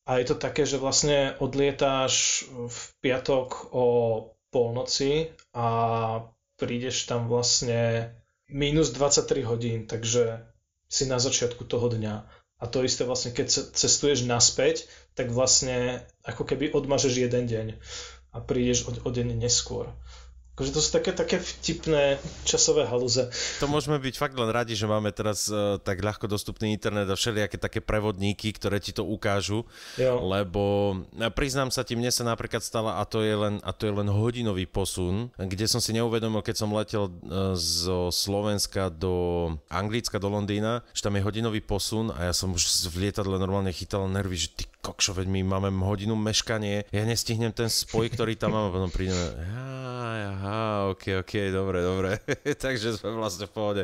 A je to také, že vlastne odlietáš v piatok o polnoci a prídeš tam vlastne minus 23 hodín, takže si na začiatku toho dňa. A to isté vlastne, keď cestuješ naspäť, tak vlastne ako keby odmažeš jeden deň a prídeš o deň neskôr. Akože to sú také vtipné časové halúze. To môžeme byť fakt len radi, že máme teraz tak ľahko dostupný internet a všelijaké také prevodníky, ktoré ti to ukážu, jo. Lebo priznám sa ti, mne sa napríklad stala, a to je len hodinový posun, kde som si neuvedomil, keď som letel zo Slovenska do Anglicka, do Londýna, že tam je hodinový posun a ja som už v lietadle normálne chytal nervy, že ty kokšo, veď my máme hodinu meškanie, ja nestihnem ten spoj, ktorý tam mám a potom prídeme, ok, dobre. Takže sme vlastne v pohode.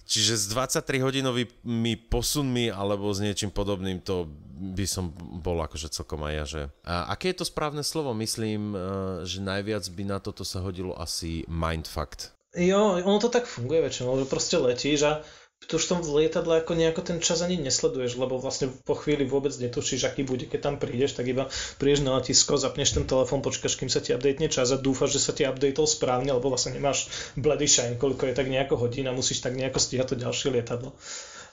Čiže s 23 hodinovými posunmi alebo s niečím podobným, to by som bol akože celkom aj ja, že... A aké je to správne slovo? Myslím, že najviac by na toto sa hodilo asi mindfuck. Jo, ono to tak funguje väčšinou, že proste letíš a tu už v tom lietadle ako nejako ten čas ani nesleduješ, lebo vlastne po chvíli vôbec netušíš, aký bude, keď tam prídeš, tak iba prídeš na letisko, zapneš ten telefón, počkáš, kým sa ti updatene čas a dúfaš, že sa ti updateol správne, lebo vlastne nemáš bloody shine, koľko je tak nejako hodín a musíš tak nejako stíhať to ďalšie lietadlo.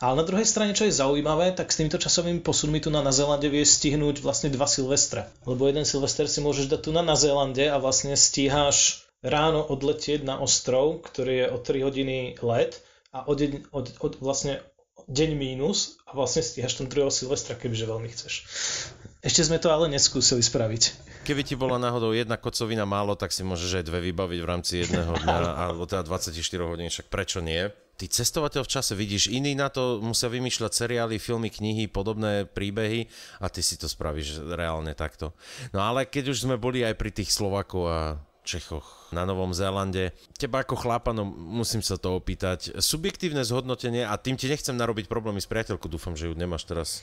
Ale na druhej strane, čo je zaujímavé, tak s týmto časovými posunmi tu na Zélande vieš stihnúť vlastne 2 Silvestre, lebo jeden Silvester si môžeš dať tu na Zélande a vlastne stíhaš ráno odletieť na ostrov, ktorý je o 3 hodiny let a vlastne deň mínus a vlastne stíhaš ten 2. Silvestra, kebyže veľmi chceš. Ešte sme to ale neskúsili spraviť. Keby ti bola náhodou jedna kocovina málo, tak si môžeš aj 2 vybaviť v rámci jedného dňa, alebo teda 24 hodín, však prečo nie? Ty cestovateľ v čase vidíš, iní na to musia vymýšľať seriály, filmy, knihy, podobné príbehy a ty si to spravíš reálne takto. No ale keď už sme boli aj pri tých Slovákov a Čechoch na Novom Zélande. Teba ako chlapa, no musím sa to opýtať. Subjektívne zhodnotenie, a tým ti nechcem narobiť problémy s priateľkou, dúfam, že ju nemáš teraz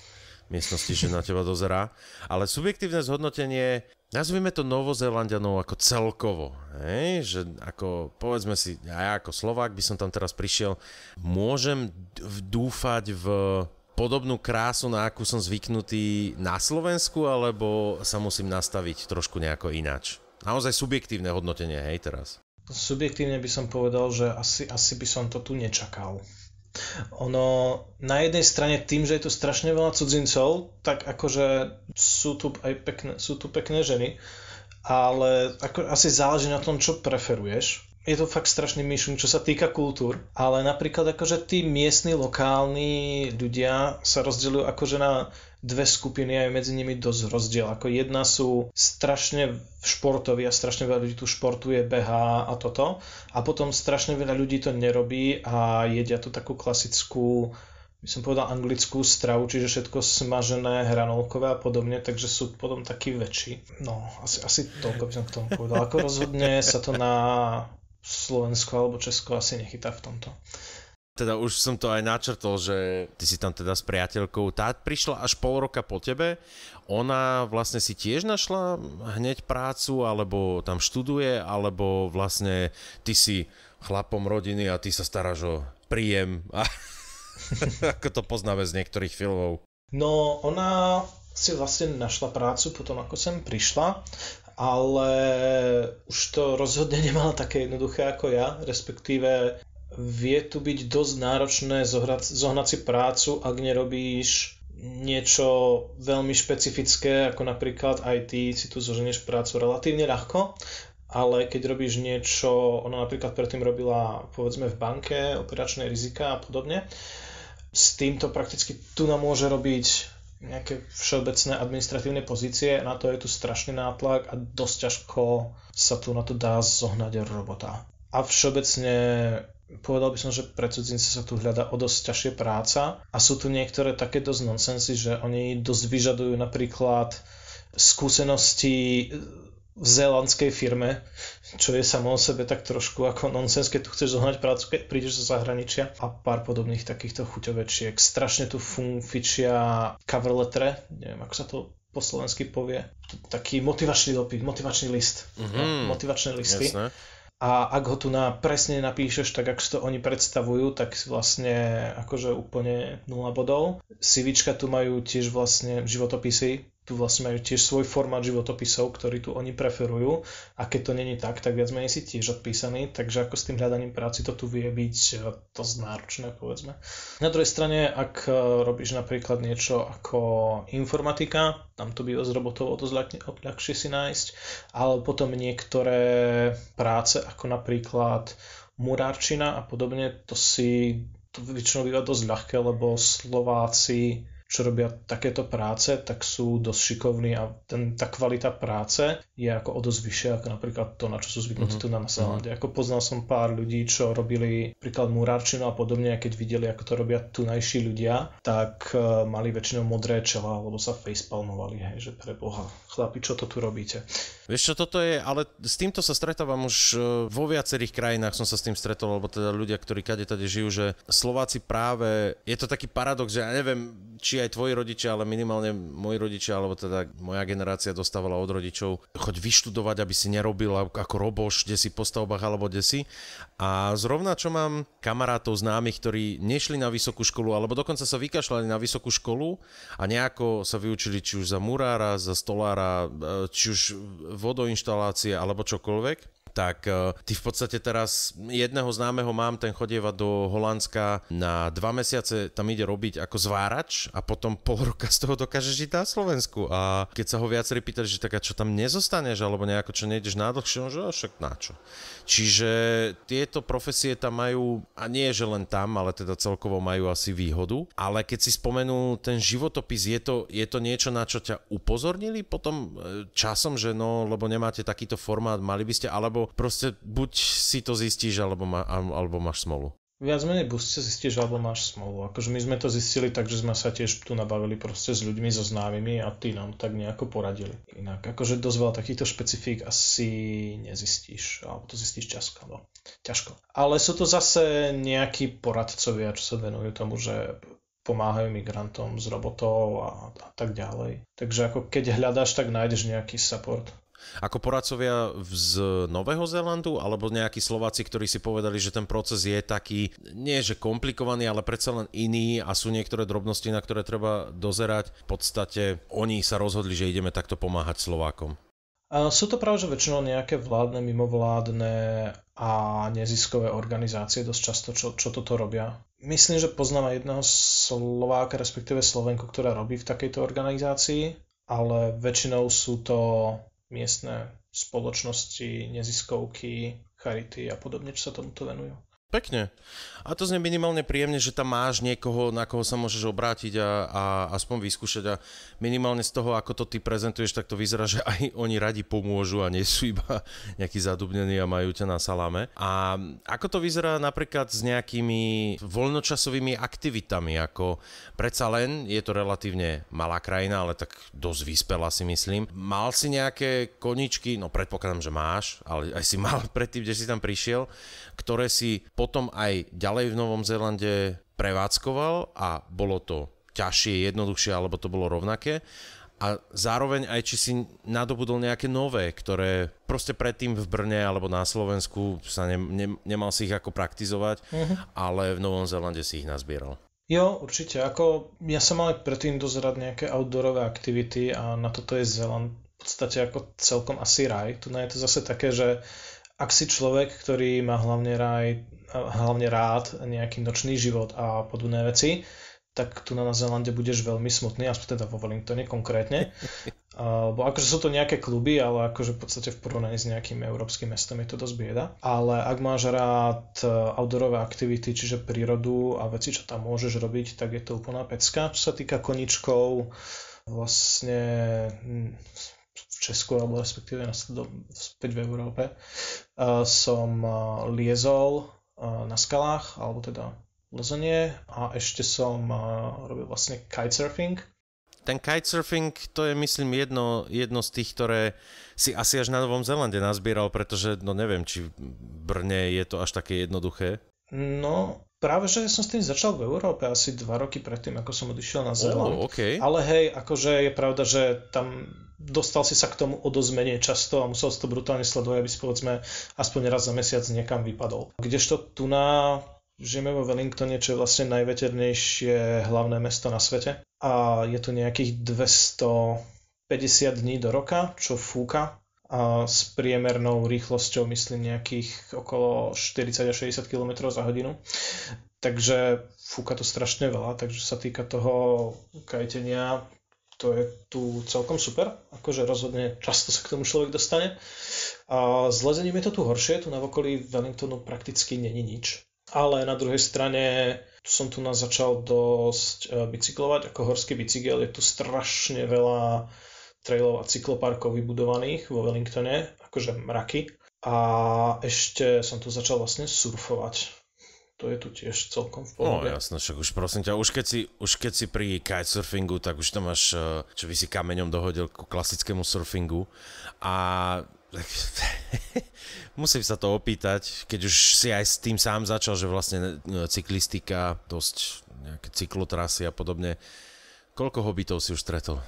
v miestnosti, že na teba dozerá, ale subjektívne zhodnotenie Nazvime to Novozélanďanov ako celkovo, hej? Že ako, povedzme si, ja ako Slovák by som tam teraz prišiel, môžem dúfať v podobnú krásu, na akú som zvyknutý na Slovensku, alebo sa musím nastaviť trošku nejako ináč? Naozaj subjektívne hodnotenie, hej, teraz. Subjektívne by som povedal, že asi by som to tu nečakal. Ono, na jednej strane tým, že je tu strašne veľa cudzincov, tak akože sú tu pekné ženy, ale asi záleží na tom, čo preferuješ. Je to fakt strašný myšľunk, čo sa týka kultúr, ale napríklad akože tí miestni, lokálni ľudia sa rozdeľujú akože na dve skupiny a je medzi nimi dosť rozdiel. Ako jedna sú strašne športoví a strašne veľa ľudí tu športuje, behá a toto. A potom strašne veľa ľudí to nerobí a jedia tu takú klasickú, by som povedal, anglickú stravu, čiže všetko smažené, hranolkové a podobne, takže sú potom takí väčší. No, asi toľko by som k tomu povedal. Ako rozhodne sa to na Slovensko alebo Česko asi nechytá v tomto. Teda už som to aj načrtol, že ty si tam teda s priateľkou, tá prišla až pol roka po tebe, ona vlastne si tiež našla hneď prácu, alebo tam študuje, alebo vlastne ty si chlapom rodiny a ty sa staráš o príjem, ako to poznáme z niektorých filmov. No, ona si vlastne našla prácu potom, ako sem prišla, ale už to rozhodne nemala také jednoduché ako ja, respektíve vie tu byť dosť náročné zohnať si prácu, ak nerobíš niečo veľmi špecifické, ako napríklad IT, si tu zoženieš prácu relatívne ľahko, ale keď robíš niečo, ona napríklad predtým robila, povedzme, v banke, operačné rizika a podobne, s týmto prakticky tu nám môže robiť nejaké všeobecné administratívne pozície, na to je tu strašný nátlak a dosť ťažko sa tu na to dá zohnať robota. A všeobecne povedal by som, že pre cudzince sa tu hľadá o dosť ťažšie práca a sú tu niektoré také dosť nonsensy, že oni dosť vyžadujú napríklad skúsenosti v zélandskej firme, čo je samo o sebe tak trošku ako nonsens, keď tu chceš zohnať prácu, keď prídeš zo zahraničia a pár podobných takýchto chuťovečiek. Strašne tu fičia cover letter, neviem ako sa to po slovensky povie, taký motivačný dopis, motivačný list, motivačné listy. Jasné. A ak ho tu presne napíšeš, tak ako si to oni predstavujú, tak vlastne akože úplne 0 bodov. CVčka tu majú tiež vlastne životopisy, tu vlastne majú tiež svoj formát životopisov, ktorý tu oni preferujú a keď to není tak viac menej si tiež odpísaný, takže ako s tým hľadaním práci to tu vie byť dosť náročné, povedzme. Na druhej strane, ak robíš napríklad niečo ako informatika, tam to býva s robotou o dosť ľahšie si nájsť, ale potom niektoré práce, ako napríklad murárčina a podobne, to väčšinou býva dosť ľahké, lebo Slováci, čo robia takéto práce, tak sú dosť šikovní a tá kvalita práce je ako o dosť vyššia ako napríklad to, na čo sú zvyknutí tu na Zélande. Ako poznal som pár ľudí, čo robili príklad murárčinu a podobne, a keď videli, ako to robia tunajší ľudia, tak mali väčšinou modré čela, alebo sa facepalmovali, hej, že pre Boha, chlapi, čo to tu robíte? Vieš čo, toto je, ale s týmto sa stretávam už vo viacerých krajinách, som sa s tým stretol, alebo teda ľudia, ktorí kade-tade žijú, že Slováci práve, je to taký paradox, že ja neviem, či aj tvoji rodičia, ale minimálne moji rodičia, alebo teda moja generácia dostávala od rodičov, choď vyštudovať, aby si nerobil ako roboš, kde si po stavbách alebo kde si. A zrovna čo mám kamarátov známych, ktorí nešli na vysokú školu, alebo dokonca sa vykašľali na vysokú školu a nejako sa vyučili či už za murára, za stolára, či už vodoinštalácie alebo čokoľvek, tak ty v podstate teraz jedného známeho mám, ten chodieva do Holandska na 2 mesiace, tam ide robiť ako zvárač a potom pol roka z toho dokáže žiť na Slovensku. A keď sa ho viacerí pýtali, že tak a čo tam nezostaneš, alebo nejako čo nejdeš na dlhšie, že však na čo. Čiže tieto profesie tam majú, a nie že len tam, ale teda celkovo majú asi výhodu. Ale keď si spomenul ten životopis, je to niečo, na čo ťa upozornili potom časom, že no, lebo nemáte takýto formát, mali by ste, alebo proste buď si to zistíš, alebo máš smolu. Viac menej buď si zistíš, alebo máš smolu. Akože my sme to zistili tak, že sme sa tiež tu nabavili proste s ľuďmi, so známymi a tí nám tak nejako poradili. Inak akože dosť veľa takýchto špecifík asi nezistíš, alebo to zistíš ťažko. Ale sú to zase nejakí poradcovia, čo sa venujú tomu, že pomáhajú migrantom s robotov a tak ďalej. Takže ako keď hľadáš, tak nájdeš nejaký support. Ako poradcovia z Nového Zélandu, alebo nejakí Slováci, ktorí si povedali, že ten proces je taký, nie že komplikovaný, ale predsa len iný a sú niektoré drobnosti, na ktoré treba dozerať. V podstate oni sa rozhodli, že ideme takto pomáhať Slovákom. Sú to práve, že väčšinou nejaké vládne, mimovládne a neziskové organizácie dosť často, čo toto robia. Myslím, že poznám aj jedného Slováka, respektíve Slovenku, ktorá robí v takejto organizácii, ale väčšinou sú to miestne spoločnosti, neziskovky, charity a podobne, čo sa tomuto venujú. Pekne. A to znie minimálne príjemne, že tam máš niekoho, na koho sa môžeš obrátiť a aspoň vyskúšať a minimálne z toho, ako to ty prezentuješ, tak to vyzerá, že aj oni radi pomôžu a nie sú iba nejakí zadubnení a majú ťa na saláme. A ako to vyzerá napríklad s nejakými voľnočasovými aktivitami, ako predsa len je to relatívne malá krajina, ale tak dosť vyspelá si myslím. Mal si nejaké koničky, no predpokladám, že máš, ale aj si mal predtým, že si tam prišiel, ktoré si potom aj ďalej v Novom Zélande prevádzkoval a bolo to ťažšie, jednoduchšie, alebo to bolo rovnaké. A zároveň aj či si nadobudol nejaké nové, ktoré proste predtým v Brne alebo na Slovensku sa nemal si ich ako praktizovať, ale v Novom Zélande si ich nazbieral. Jo, určite. Ako ja som mal predtým dozerať nejaké outdoorové aktivity a na toto je Zéland v podstate ako celkom asi raj. Tu je to zase také, že ak si človek, ktorý má hlavne rád nejaký nočný život a podobné veci, tak tu na Zélande budeš veľmi smutný, aspoň teda vo Wellingtone konkrétne. Bo akože sú to nejaké kluby, ale akože v podstate v porovnaní s nejakým európskym mestom je to dosť bieda. Ale ak máš rád outdoorové aktivity, čiže prírodu a veci, čo tam môžeš robiť, tak je to úplná pecka. Čo sa týka koničkov, vlastne v Česku, alebo respektíve späť v Európe, som liezol na skalách, alebo teda lezenie a ešte som robil vlastne kitesurfing. Ten kitesurfing, to je myslím jedno z tých, ktoré si asi až na Novom Zélande nazbieral, pretože no neviem, či v Brne je to až také jednoduché. No, práve že som s tým začal v Európe asi 2 roky predtým, ako som odišiel na Zéland. Okay. Ale hej, akože je pravda, že tam dostal si sa k tomu o dosť menej často a musel si to brutálne sledovať, aby si povedzme aspoň raz za mesiac niekam vypadol. Kdežto tu žijeme vo Wellingtone, čo je vlastne najveternejšie hlavné mesto na svete a je tu nejakých 250 dní do roka, čo fúka a s priemernou rýchlosťou myslím nejakých okolo 40 až 60 km za hodinu. Takže fúka to strašne veľa, takže sa týka toho kajtenia, to je tu celkom super, akože rozhodne často sa k tomu človek dostane. A s lezením je to tu horšie, tu na okolí Wellingtonu prakticky není nič. Ale na druhej strane som tu začal dosť bicyklovať ako horský bicykel, je tu strašne veľa trailov a cykloparkov vybudovaných vo Wellingtone, akože mraky. A ešte som tu začal vlastne surfovať. To je tu tiež celkom v pohode. No jasno, však už prosím ťa, už keď si pri kitesurfingu, tak už tam máš, čo by si kameňom dohodil ku klasickému surfingu. A musím sa to opýtať, keď už si aj s tým sám začal, že vlastne cyklistika, dosť nejaké cyklotrasy a podobne. Koľko hobitov si už stretol?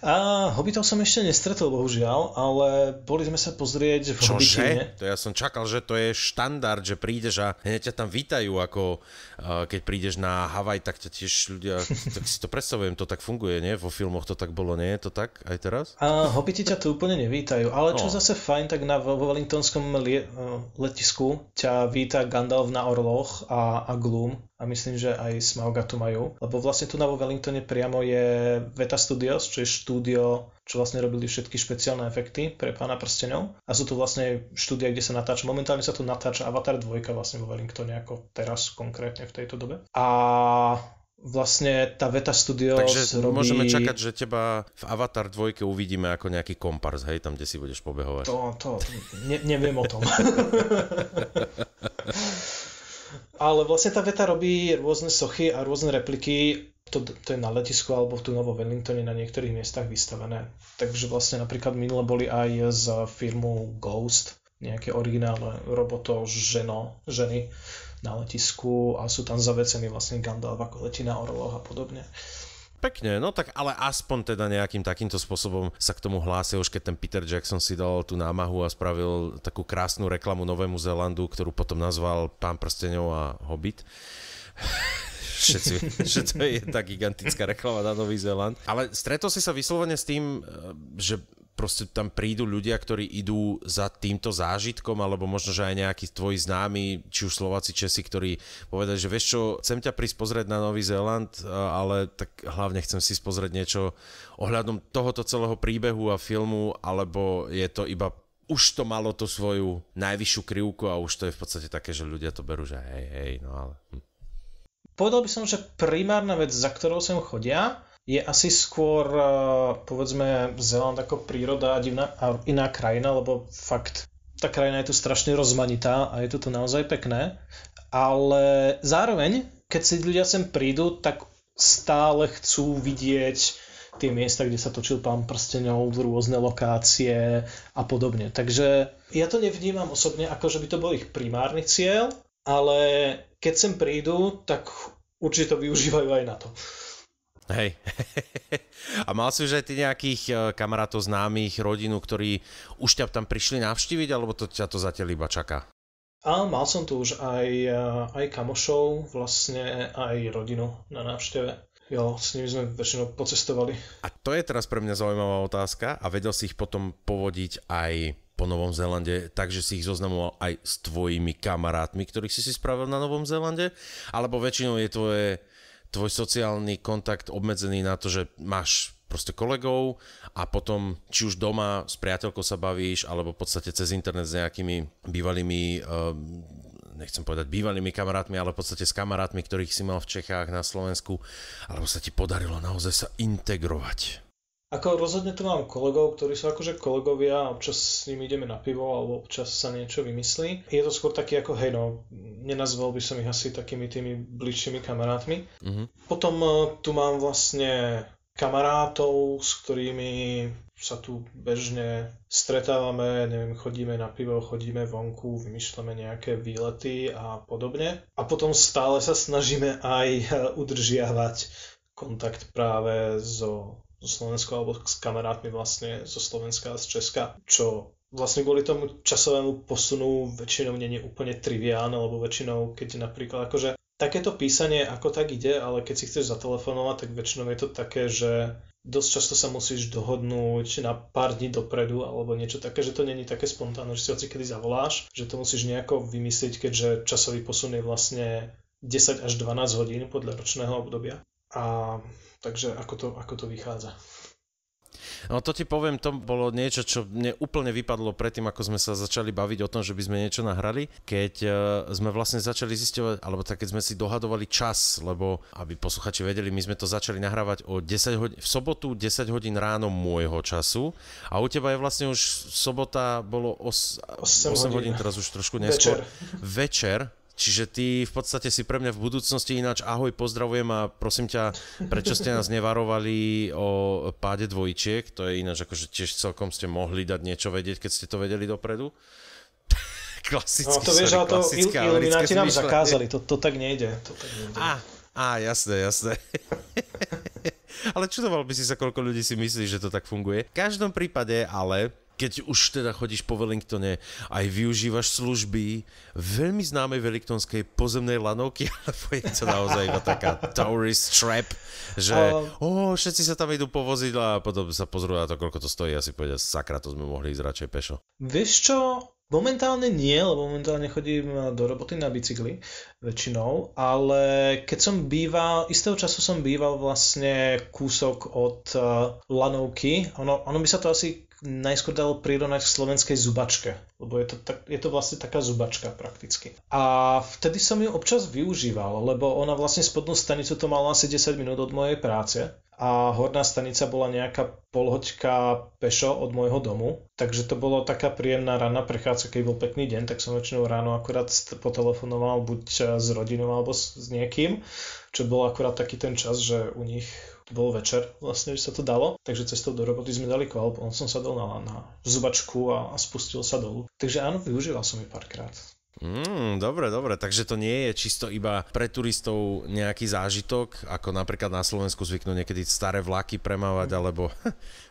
A hobitov som ešte nestretol, bohužiaľ, ale boli sme sa pozrieť v Hobitine. To ja som čakal, že to je štandard, že prídeš a hneď ťa tam vítajú, ako keď prídeš na Havaj, tak ťa tiež ľudia, tak si to predstavujem, to tak funguje, nie? Vo filmoch to tak bolo, nie? Je to tak aj teraz? A Hobiti ťa tu úplne nevítajú, ale čo zase fajn, tak vo Wellingtonskom letisku ťa víta Gandalf na orloch a Gloom. A myslím, že aj Smauga tu majú. Lebo vlastne tu na vo Wellingtone priamo je Weta Studios, čo je štúdio, čo vlastne robili všetky špeciálne efekty pre Pána prstenov. A sú tu vlastne štúdia, kde sa natáča. Momentálne sa tu natáča Avatar 2 vlastne vo Wellingtone, ako teraz konkrétne v tejto dobe. A vlastne tá Weta Studios takže robí... môžeme čakať, že teba v Avatar 2 uvidíme ako nejaký kompars, hej, tam, kde si budeš pobehovať. Neviem o tom. Ale vlastne tá Weta robí rôzne sochy a rôzne repliky, to je na letisku alebo tu vo Wellingtone na niektorých miestach vystavené. Takže vlastne napríklad minule boli aj z filmu Ghost, nejaké originálne roboto ženy na letisku a sú tam zavecení vlastne Gandalf ako letí na orloch a podobne. Pekne, no tak ale aspoň teda nejakým takýmto spôsobom sa k tomu hlásil, už keď ten Peter Jackson si dal tú námahu a spravil takú krásnu reklamu Novému Zélandu, ktorú potom nazval Pán prsteňov a Hobbit. Všetci, že to je tá gigantická reklama na Nový Zéland. Ale stretol si sa vyslovene s tým, že proste tam prídu ľudia, ktorí idú za týmto zážitkom, alebo možno, že aj nejakí tvoji známi, či už Slováci, Česi, ktorí povedali, že vieš čo, chcem ťa prísť pozrieť na Nový Zéland, ale tak hlavne chcem si pozrieť niečo ohľadom tohoto celého príbehu a filmu, alebo je to iba už to malo tú svoju najvyššiu krivku a už to je v podstate také, že ľudia to berú, že hej, no ale... Povedal by som, že primárna vec, za ktorou sem chodia, je asi skôr, povedzme, Zéland ako príroda a iná krajina, lebo fakt, tá krajina je tu strašne rozmanitá a je to tu naozaj pekné. Ale zároveň, keď si ľudia sem prídu, tak stále chcú vidieť tie miesta, kde sa točil Pán prsteňov, rôzne lokácie a podobne. Takže ja to nevnímam osobne, ako že by to bol ich primárny cieľ, ale keď sem prídu, tak určite to využívajú aj na to. Hej. A mal si už aj ty nejakých kamarátov, známych, rodinu, ktorí už ťa tam prišli navštíviť, alebo to ťa to zatiaľ iba čaká? A mal som tu už aj kamošov, vlastne aj rodinu na návšteve. Jo, s nimi sme väčšinou pocestovali. A to je teraz pre mňa zaujímavá otázka a vedel si ich potom povodiť aj po Novom Zélande, takže si ich zoznamoval aj s tvojimi kamarátmi, ktorých si spravil na Novom Zélande? Alebo väčšinou je tvoj sociálny kontakt obmedzený na to, že máš proste kolegov a potom či už doma s priateľkou sa bavíš, alebo v podstate cez internet s nejakými bývalými, nechcem povedať bývalými kamarátmi, ale v podstate s kamarátmi, ktorých si mal v Čechách, na Slovensku, alebo sa ti podarilo naozaj sa integrovať? Ako rozhodne tu mám kolegov, ktorí sú akože kolegovia, občas s nimi ideme na pivo, alebo občas sa niečo vymyslí. Je to skôr taký ako hej, no, nenazval by som ich asi takými tými bližšími kamarátmi. Potom tu mám vlastne kamarátov, s ktorými sa tu bežne stretávame, neviem, chodíme na pivo, chodíme vonku, vymýšľame nejaké výlety a podobne. A potom stále sa snažíme aj udržiavať kontakt práve so Slovensku alebo s kamarátmi vlastne zo Slovenska a z Česka, čo vlastne kvôli tomu časovému posunu väčšinou nie je úplne triviálne, lebo väčšinou, keď napríklad akože takéto písanie ako tak ide, ale keď si chceš zatelefonovať, tak väčšinou je to také, že dosť často sa musíš dohodnúť na pár dní dopredu alebo niečo také, že to není také spontánne, že si hocikedy zavoláš, že to musíš nejako vymyslieť, keďže časový posun je vlastne 10 až 12 hodín podľa ročného obdobia. A takže ako to vychádza? No to ti poviem, to bolo niečo, čo mne úplne vypadlo predtým, ako sme sa začali baviť o tom, že by sme niečo nahrali, keď sme vlastne začali zisťovať, alebo tak keď sme si dohadovali čas, lebo aby posluchači vedeli, my sme to začali nahrávať o 10 hodín, v sobotu 10 hodín ráno môjho času a u teba je vlastne už sobota bolo 8 hodín, teraz už trošku neskôr. Večer. Čiže ty v podstate si pre mňa v budúcnosti ináč ahoj, pozdravujem a prosím ťa, prečo ste nás nevarovali o páde dvojčiek, to je ináč akože tiež celkom ste mohli dať niečo vedieť, keď ste to vedeli dopredu. Klasicky, no to vieš, ale to Illuminati nám zakázali, to tak nejde. Jasné. Ale čudoval by si sa, koľko ľudí si myslí, že to tak funguje. V každom prípade ale... Keď už teda chodíš po Wellingtone, aj využívaš služby veľmi známej wellingtonskej pozemnej lanovky, alebo je to naozaj iba taká tourist trap, že všetci sa tam idú povoziť a potom sa pozrú na to, koľko to stojí a si povedia, sakra, to sme mohli ísť radšej pešo. Vieš čo, momentálne nie, lebo momentálne chodím do roboty na bicykli väčšinou, ale keď som istého času som býval vlastne kúsok od lanovky, ono by sa to asi najskôr dalo prirovnať k slovenskej zubačke, lebo je to vlastne taká zubačka prakticky. A vtedy som ju občas využíval, lebo ona vlastne spodnú stanicu to mala asi 10 minút od mojej práce a horná stanica bola nejaká polhoďka pešo od môjho domu, takže to bolo taká príjemná ranná prechádzka, keď bol pekný deň, tak som väčšinou ráno akurát potelefonoval buď s rodinou alebo s niekým, čo bol akurát taký ten čas, že u nich to bol večer, vlastne, že sa to dalo, takže cestou do roboty sme dali kval, on som sa dal na zubačku a spustil sa dolu. Takže áno, využíval som ju párkrát. Dobre, takže to nie je čisto iba pre turistov nejaký zážitok, ako napríklad na Slovensku zvyknú niekedy staré vlaky premávať, alebo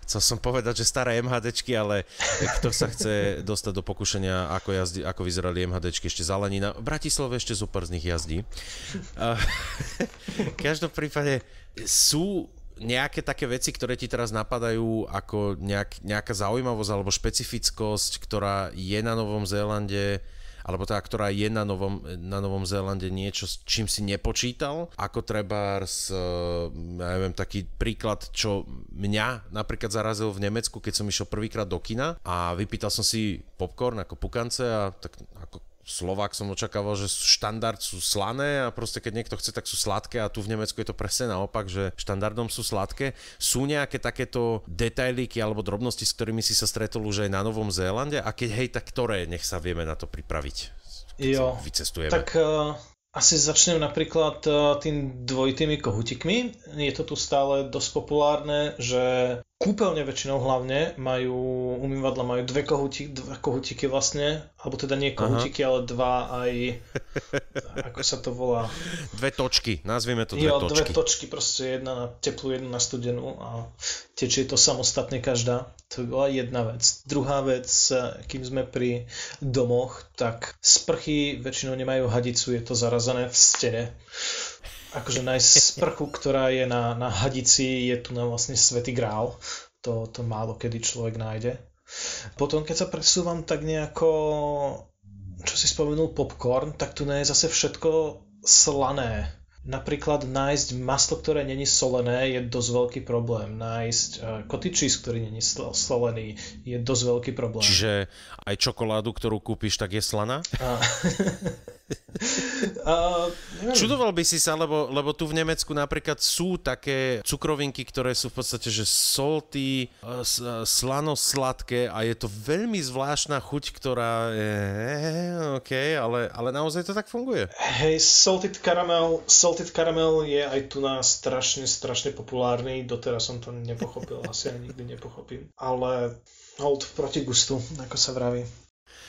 chcel som povedať, že staré MHDčky, ale kto sa chce dostať do pokušenia, ako vyzerali MHDčky ešte za Lenina. V Bratislave ešte zopár z nich jazdí. V každom prípade sú nejaké také veci, ktoré ti teraz napadajú ako nejaká zaujímavosť alebo špecifickosť, ktorá je na Novom Zélande, alebo tá, ktorá je na Novom Zélande niečo, s čím si nepočítal, ako trebárs, ja neviem, taký príklad, čo mňa napríklad zarazil v Nemecku, keď som išiel prvýkrát do kina a vypýtal som si popcorn ako pukance a tak ako Slovák som očakával, že štandard sú slané a proste keď niekto chce, tak sú sladké a tu v Nemecku je to presne naopak, že štandardom sú sladké. Sú nejaké takéto detailíky alebo drobnosti, s ktorými si sa stretol už aj na Novom Zélande a keď hej, tak ktoré, nech sa vieme na to pripraviť, keď vycestujeme. Tak asi začnem napríklad tým dvojitými kohutíkmi. Je to tu stále dosť populárne, že kúpeľne väčšinou hlavne umývadla majú dve kohutíky vlastne, alebo teda nie kohutíky, ale dva aj, ako sa to volá? Dve točky, nazvieme to dve točky. Dve točky, proste jedna na teplú, jedna na studenú a tečie to samostatne každá. To bola jedna vec. Druhá vec, kým sme pri domoch, tak sprchy väčšinou nemajú hadicu, je to zarazené v stene. Akože nájsť sprchu, ktorá je na hadici, je tu na vlastne svätý grál. To málo kedy človek nájde. Potom, keď sa presúvam tak nejako, čo si spomenul, popcorn, tak tu je zase všetko slané. Napríklad nájsť maslo, ktoré není solené, je dosť veľký problém. Nájsť cottage cheese, ktorý není solený, je dosť veľký problém. Čiže aj čokoládu, ktorú kúpiš, tak je slaná? Čudoval by si sa, lebo tu v Nemecku napríklad sú také cukrovinky, ktoré sú v podstate, že salty, slano-sladké a je to veľmi zvláštna chuť, ktorá je OK, ale naozaj to tak funguje. Hej, salted caramel je aj tu na strašne populárny, doteraz som to nepochopil, asi aj nikdy nepochopím, ale hold proti gustu, ako sa vraví.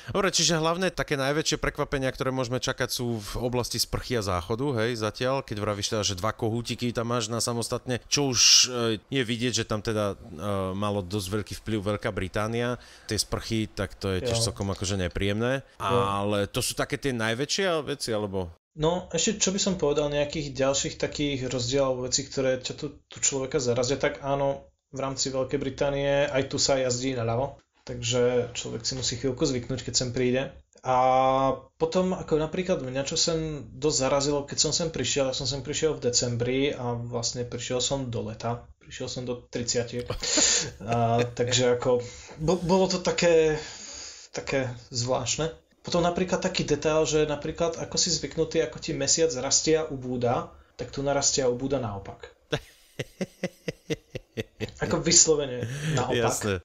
Dobre, čiže hlavne také najväčšie prekvapenia, ktoré môžeme čakať, sú v oblasti sprchy a záchodu, hej, zatiaľ, keď vravíš teda, že dva kohútiky tam máš na samostatne, čo už je vidieť, že tam teda malo dosť veľký vplyv Veľká Británia, tie sprchy, tak to je tiež celkom akože nepríjemné, ale to sú také tie najväčšie veci, alebo... No, ešte čo by som povedal, nejakých ďalších takých rozdielov vecí, ktoré ťa tu človeka zarazia, tak áno, v rámci Veľkej Británie aj tu sa jazdí naľavo. Takže človek si musí chvíľku zvyknúť, keď sem príde. A potom, ako napríklad mňa, čo sem dosť zarazilo, keď som sem prišiel, ja som sem prišiel v decembri a vlastne prišiel som do leta. Prišiel som do 30. Takže ako, bolo to také zvláštne. Potom napríklad taký detail, že napríklad ako si zvyknutý, ako ti mesiac rastie a ubúda, tak tu narastie a ubúda naopak. Ako vyslovene naopak. Jasné.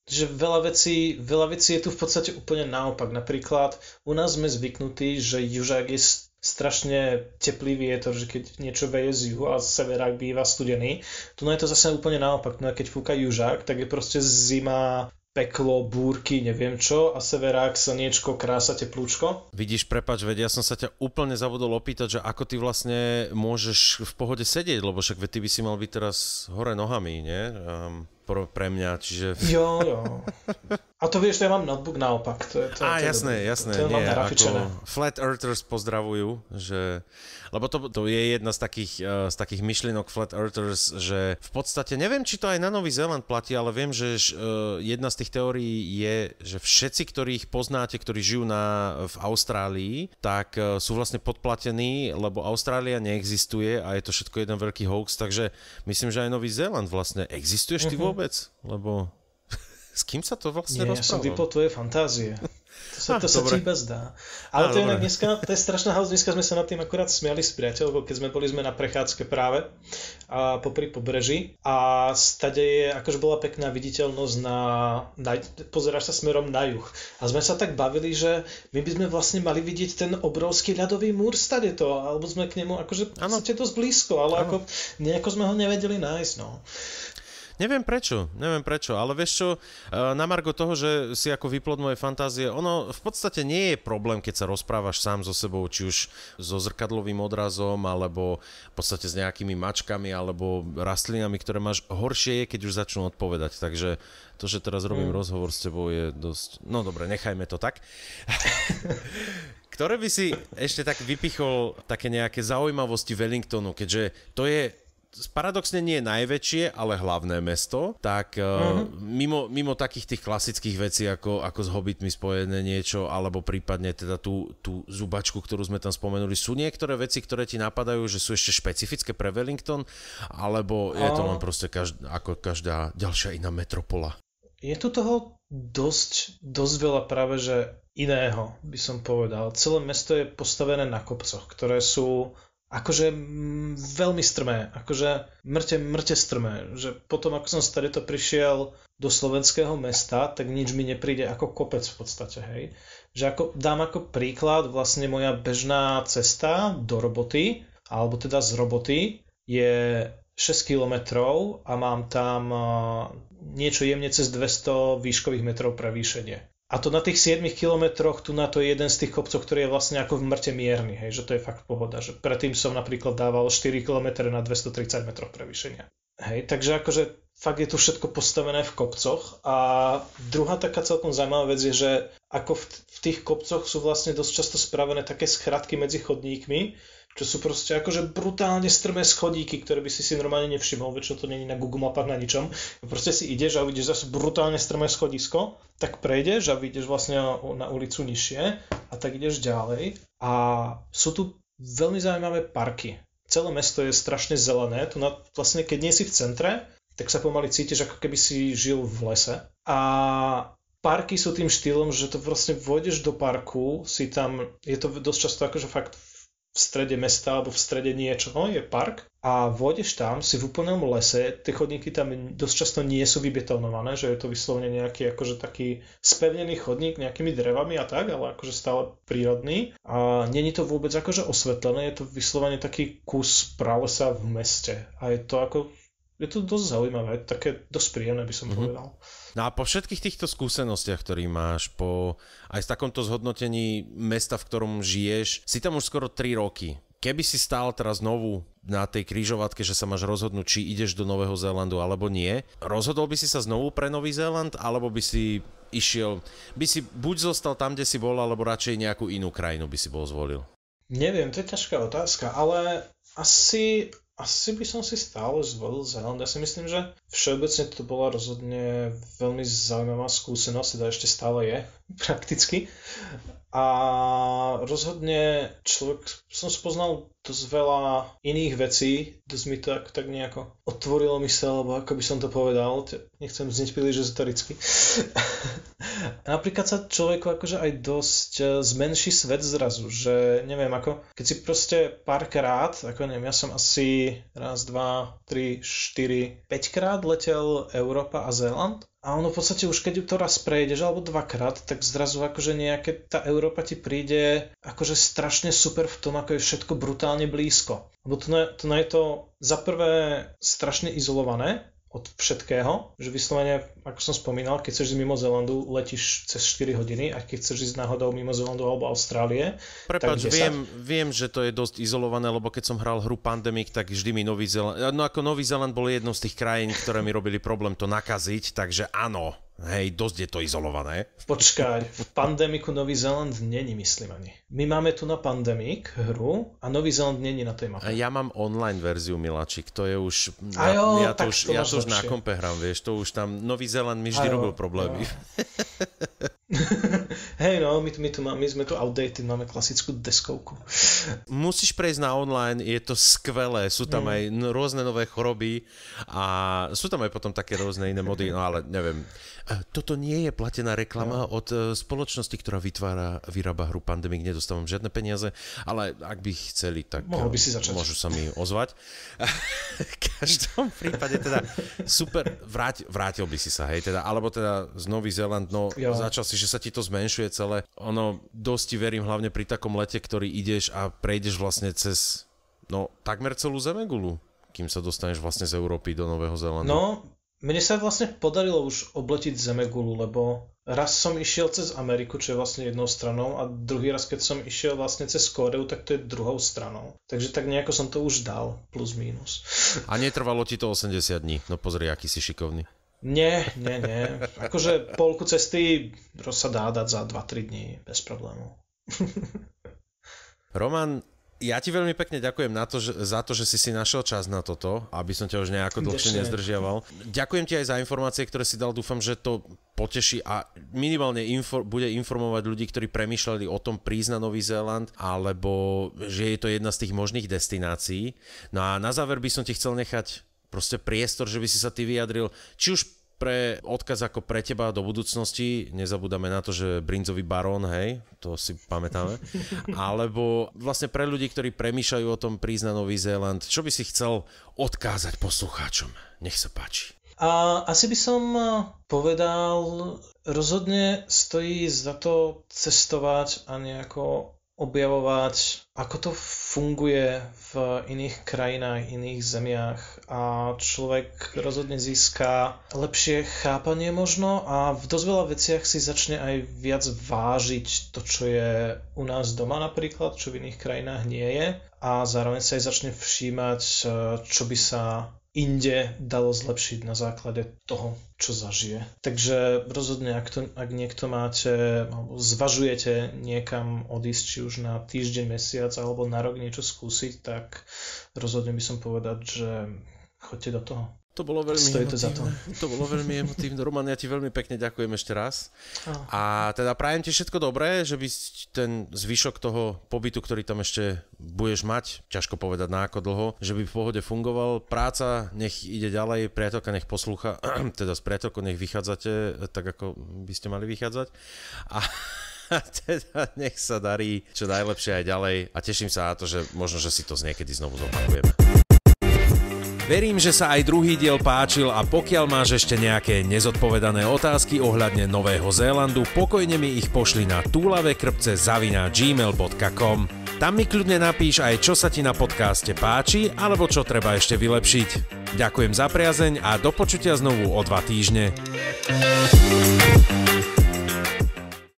Že veľa vecí je tu v podstate úplne naopak. Napríklad u nás sme zvyknutí, že južák je strašne teplý vietor, že keď niečo veje z juhu a severák býva studený. Tu je to zase úplne naopak. No a keď fúka južák, tak je proste zima, peklo, búrky, neviem čo, a severák, slniečko, krása, teplúčko. Vidíš, prepáč, veď ja som sa ťa úplne zabudol opýtať, že ako ty vlastne môžeš v pohode sedieť, lebo však ty by si mal byť teraz hore nohami, nie? Pre mňa, čiže... Jo. A to vieš, ja mám notebook naopak. Jasné. To nie, ako Flat Earthers pozdravujú, že... Lebo to je jedna z takých myšlienok Flat Earthers, že v podstate, neviem, či to aj na Nový Zéland platí, ale viem, že jedna z tých teórií je, že všetci, ktorých poznáte, ktorí žijú v Austrálii, tak sú vlastne podplatení, lebo Austrália neexistuje a je to všetko jeden veľký hoax, takže myslím, že aj Nový Zéland vlastne existuješ ty vôbec? Lebo s kým sa to vlastne rozprával? Nie, ja som vypol tvoje fantázie. To sa ti iba zdá. Ale to je inak dneska, to je strašná halus, dneska sme sa nad tým akurát smiali s priateľkou, keď sme na prechádzke práve a popri pobreží a stade je, akože bola pekná viditeľnosť pozeráš sa smerom na juh. A sme sa tak bavili, že my by sme vlastne mali vidieť ten obrovský ľadový múr stade to, alebo sme k nemu, akože dosť blízko, ale ako nejako sme ho nevedeli nájsť, no. Neviem prečo, ale vieš čo, na margo toho, že si ako výplod mojej fantázie, ono v podstate nie je problém, keď sa rozprávaš sám so sebou, či už so zrkadlovým odrazom, alebo v podstate s nejakými mačkami, alebo rastlinami, ktoré máš. Horšie je, keď už začnú odpovedať, takže to, že teraz robím rozhovor s tebou, je dosť... No dobre, nechajme to tak. Ktoré by si ešte tak vypichol také nejaké zaujímavosti Wellingtonu, keďže to je paradoxne nie je najväčšie, ale hlavné mesto, tak mimo takých tých klasických vecí, ako s Hobbitmi spojené niečo, alebo prípadne teda tú zubačku, ktorú sme tam spomenuli, sú niektoré veci, ktoré ti napadajú, že sú ešte špecifické pre Wellington, alebo je to len proste ako každá ďalšia iná metropola? Je tu toho dosť veľa práve, že iného, by som povedal. Celé mesto je postavené na kopcoch, ktoré sú akože veľmi strmé, akože mŕte strmé, že potom ako som to prišiel do slovenského mesta, tak nič mi nepríde ako kopec v podstate, hej. Že dám ako príklad, vlastne moja bežná cesta do roboty, alebo teda z roboty, je 6 kilometrov a mám tam niečo jemne cez 200 výškových metrov prevýšenie. A to na tých 7 kilometroch, tu na to je jeden z tých kopcov, ktorý je vlastne ako v mŕte mierny, hej, že to je fakt pohoda. Že predtým som napríklad dával 4 km na 230 metrov prevýšenia. Hej, takže akože fakt je tu všetko postavené v kopcoch. A druhá taká celkom zaujímavá vec je, že ako v tých kopcoch sú vlastne dosť často spravené také skratky medzi chodníkmi, čo sú proste akože brutálne strmé schodíky, ktoré by si normálne nevšimol, väčšinou to nie je na Google mapách na ničom. Proste si ideš a uvidíš zase brutálne strmé schodisko, tak prejdeš a vyjdeš vlastne na ulicu nižšie a tak ideš ďalej. A sú tu veľmi zaujímavé parky. Celé mesto je strašne zelené, vlastne keď nie si v centre, tak sa pomaly cítiš, ako keby si žil v lese. A parky sú tým štýlom, že to vlastne vôjdeš do parku, je to dosť často akože fakt v strede mesta alebo v strede niečoho je park a vôjdeš tam, si v úplnom lese, tie chodníky tam dosť často nie sú vybetonované, že je to vyslovene nejaký akože taký spevnený chodník nejakými drevami a tak, ale akože stále prírodný a není to vôbec akože osvetlené, je to vyslovene taký kus pralesa v meste a je to dosť zaujímavé, také dosť príjemné by som povedal. No a po všetkých týchto skúsenostiach, ktorý máš, aj s takomto zhodnotení mesta, v ktorom žiješ, si tam už skoro 3 roky. Keby si stál teraz znovu na tej križovatke, že sa máš rozhodnúť, či ideš do Nového Zélandu alebo nie, rozhodol by si sa znovu pre Nový Zéland, alebo by si buď zostal tam, kde si bol, alebo radšej nejakú inú krajinu by si bol zvolil? Neviem, to je ťažká otázka, ale asi by som si stále zvolil Zéland. Ja si myslím, že všeobecne to bola rozhodne veľmi zaujímavá skúsenosť, teda ešte stále je, prakticky. A rozhodne som spoznal dosť veľa iných vecí, dosť mi to tak nejako otvorilo mysel, alebo ako by som to povedal, nechcem znieť príliš ezotericky. Napríklad sa človeku akože aj dosť zmenší svet zrazu, že neviem ako, keď si proste párkrát, ako neviem, ja som asi 1, 2, 3, 4, 5 krát letel Európa a Zéland. A ono v podstate už keď to raz prejdeš, alebo 2-krát, tak zrazu akože nejaké tá Európa ti príde akože strašne super v tom, ako je všetko brutálne blízko. Lebo to je to za prvé strašne izolované od všetkého, že vyslovene, ako som spomínal, keď chceš ísť mimo Zélandu, letíš cez 4 hodiny a keď chceš ísť náhodou mimo Zélandu alebo Austrálie, prepáč, viem, že to je dosť izolované, lebo keď som hral hru Pandemic, tak vždy mi Nový Zéland, no ako Nový Zéland bol jednou z tých krajín, ktoré mi robili problém to nakaziť, takže áno, hej, dosť je to izolované. Počkaj, v Pandemiku Nový Zéland není, myslím ani. My máme tu na Pandemic hru a Nový Zéland není na tej mape. Ja mám online verziu, Miláčik, to je už... Ja to už na kompe hrám, vieš, to už tam Nový Zéland mi vždy robil problémy. Hej no, my sme tu outdated, máme klasickú deskovku. Musíš prejsť na online, je to skvelé, sú tam aj rôzne nové choroby a sú tam aj potom také rôzne iné mody, no ale neviem. Toto nie je platená reklama od spoločnosti, ktorá vyrába hru Pandemic, nedostávam žiadne peniaze, ale ak by chceli, tak by si môžu sa mi ozvať. V každom prípade teda super, vrátil by si sa, hej, teda, alebo teda z Nový Zéland, no začal si, že sa ti to zmenšuje celé. Ono, dosť ti verím, hlavne pri takom lete, ktorý ideš a prejdeš vlastne cez, takmer celú Zemegulu, kým sa dostaneš vlastne z Európy do Nového Zélandu. No, Mne sa vlastne podarilo už obletiť Zemegulu, lebo raz som išiel cez Ameriku, čo je vlastne jednou stranou, a druhý raz, keď som išiel vlastne cez Kóreu, tak to je druhou stranou. Takže tak nejako som to už dal, plus mínus. A netrvalo ti to 80 dní? No pozri, aký si šikovný. Nie. Akože polku cesty sa dá dať za 2-3 dní, bez problémov. Roman, ja ti veľmi pekne ďakujem za to, že si našiel čas na toto, aby som ťa už nejako dlhšie nezdržiaval. Ďakujem ti aj za informácie, ktoré si dal, dúfam, že to poteší a minimálne bude informovať ľudí, ktorí premýšľali o tom prísť na Nový Zéland, alebo že je to jedna z tých možných destinácií. No a na záver by som ti chcel nechať proste priestor, že by si sa ty vyjadril, či už pre odkaz ako pre teba do budúcnosti, nezabúdame na to, že brinzový barón, hej, to si pamätáme, alebo vlastne pre ľudí, ktorí premýšľajú o tom prísť na Nový Zéland, čo by si chcel odkázať poslucháčom? Nech sa páči. A asi by som povedal, rozhodne stojí za to cestovať a nejako objavovať, ako to funguje v iných krajinách, iných zemiach, a človek rozhodne získa lepšie chápanie možno a v dosť veľa veciach si začne aj viac vážiť to, čo je u nás doma napríklad, čo v iných krajinách nie je, a zároveň sa aj začne všímať, čo by sa inde dalo zlepšiť na základe toho, čo zažije. Takže rozhodne, ak niekto máte, alebo zvažujete niekam odísť, či už na týždeň, mesiac, alebo na rok niečo skúsiť, tak rozhodne by som povedať, že choďte do toho. To bolo veľmi emotívne. Roman, ja ti veľmi pekne ďakujem ešte raz. A teda prajem ti všetko dobré, že by ten zvyšok toho pobytu, ktorý tam ešte budeš mať, ťažko povedať na ako dlho, že by v pohode fungoval. Práca nech ide ďalej, priateľka nech poslúcha, teda s priateľkou nech vychádzate tak, ako by ste mali vychádzať. A teda nech sa darí čo najlepšie aj ďalej a teším sa na to, že možno, že si to niekedy znovu zopakujeme. Verím, že sa aj druhý diel páčil a pokiaľ máš ešte nejaké nezodpovedané otázky ohľadne Nového Zélandu, pokojne mi ich pošli na tulavekrpce@gmail.com. Tam mi kľudne napíš aj, čo sa ti na podcaste páči, alebo čo treba ešte vylepšiť. Ďakujem za priazeň a do počutia znovu o 2 týždne.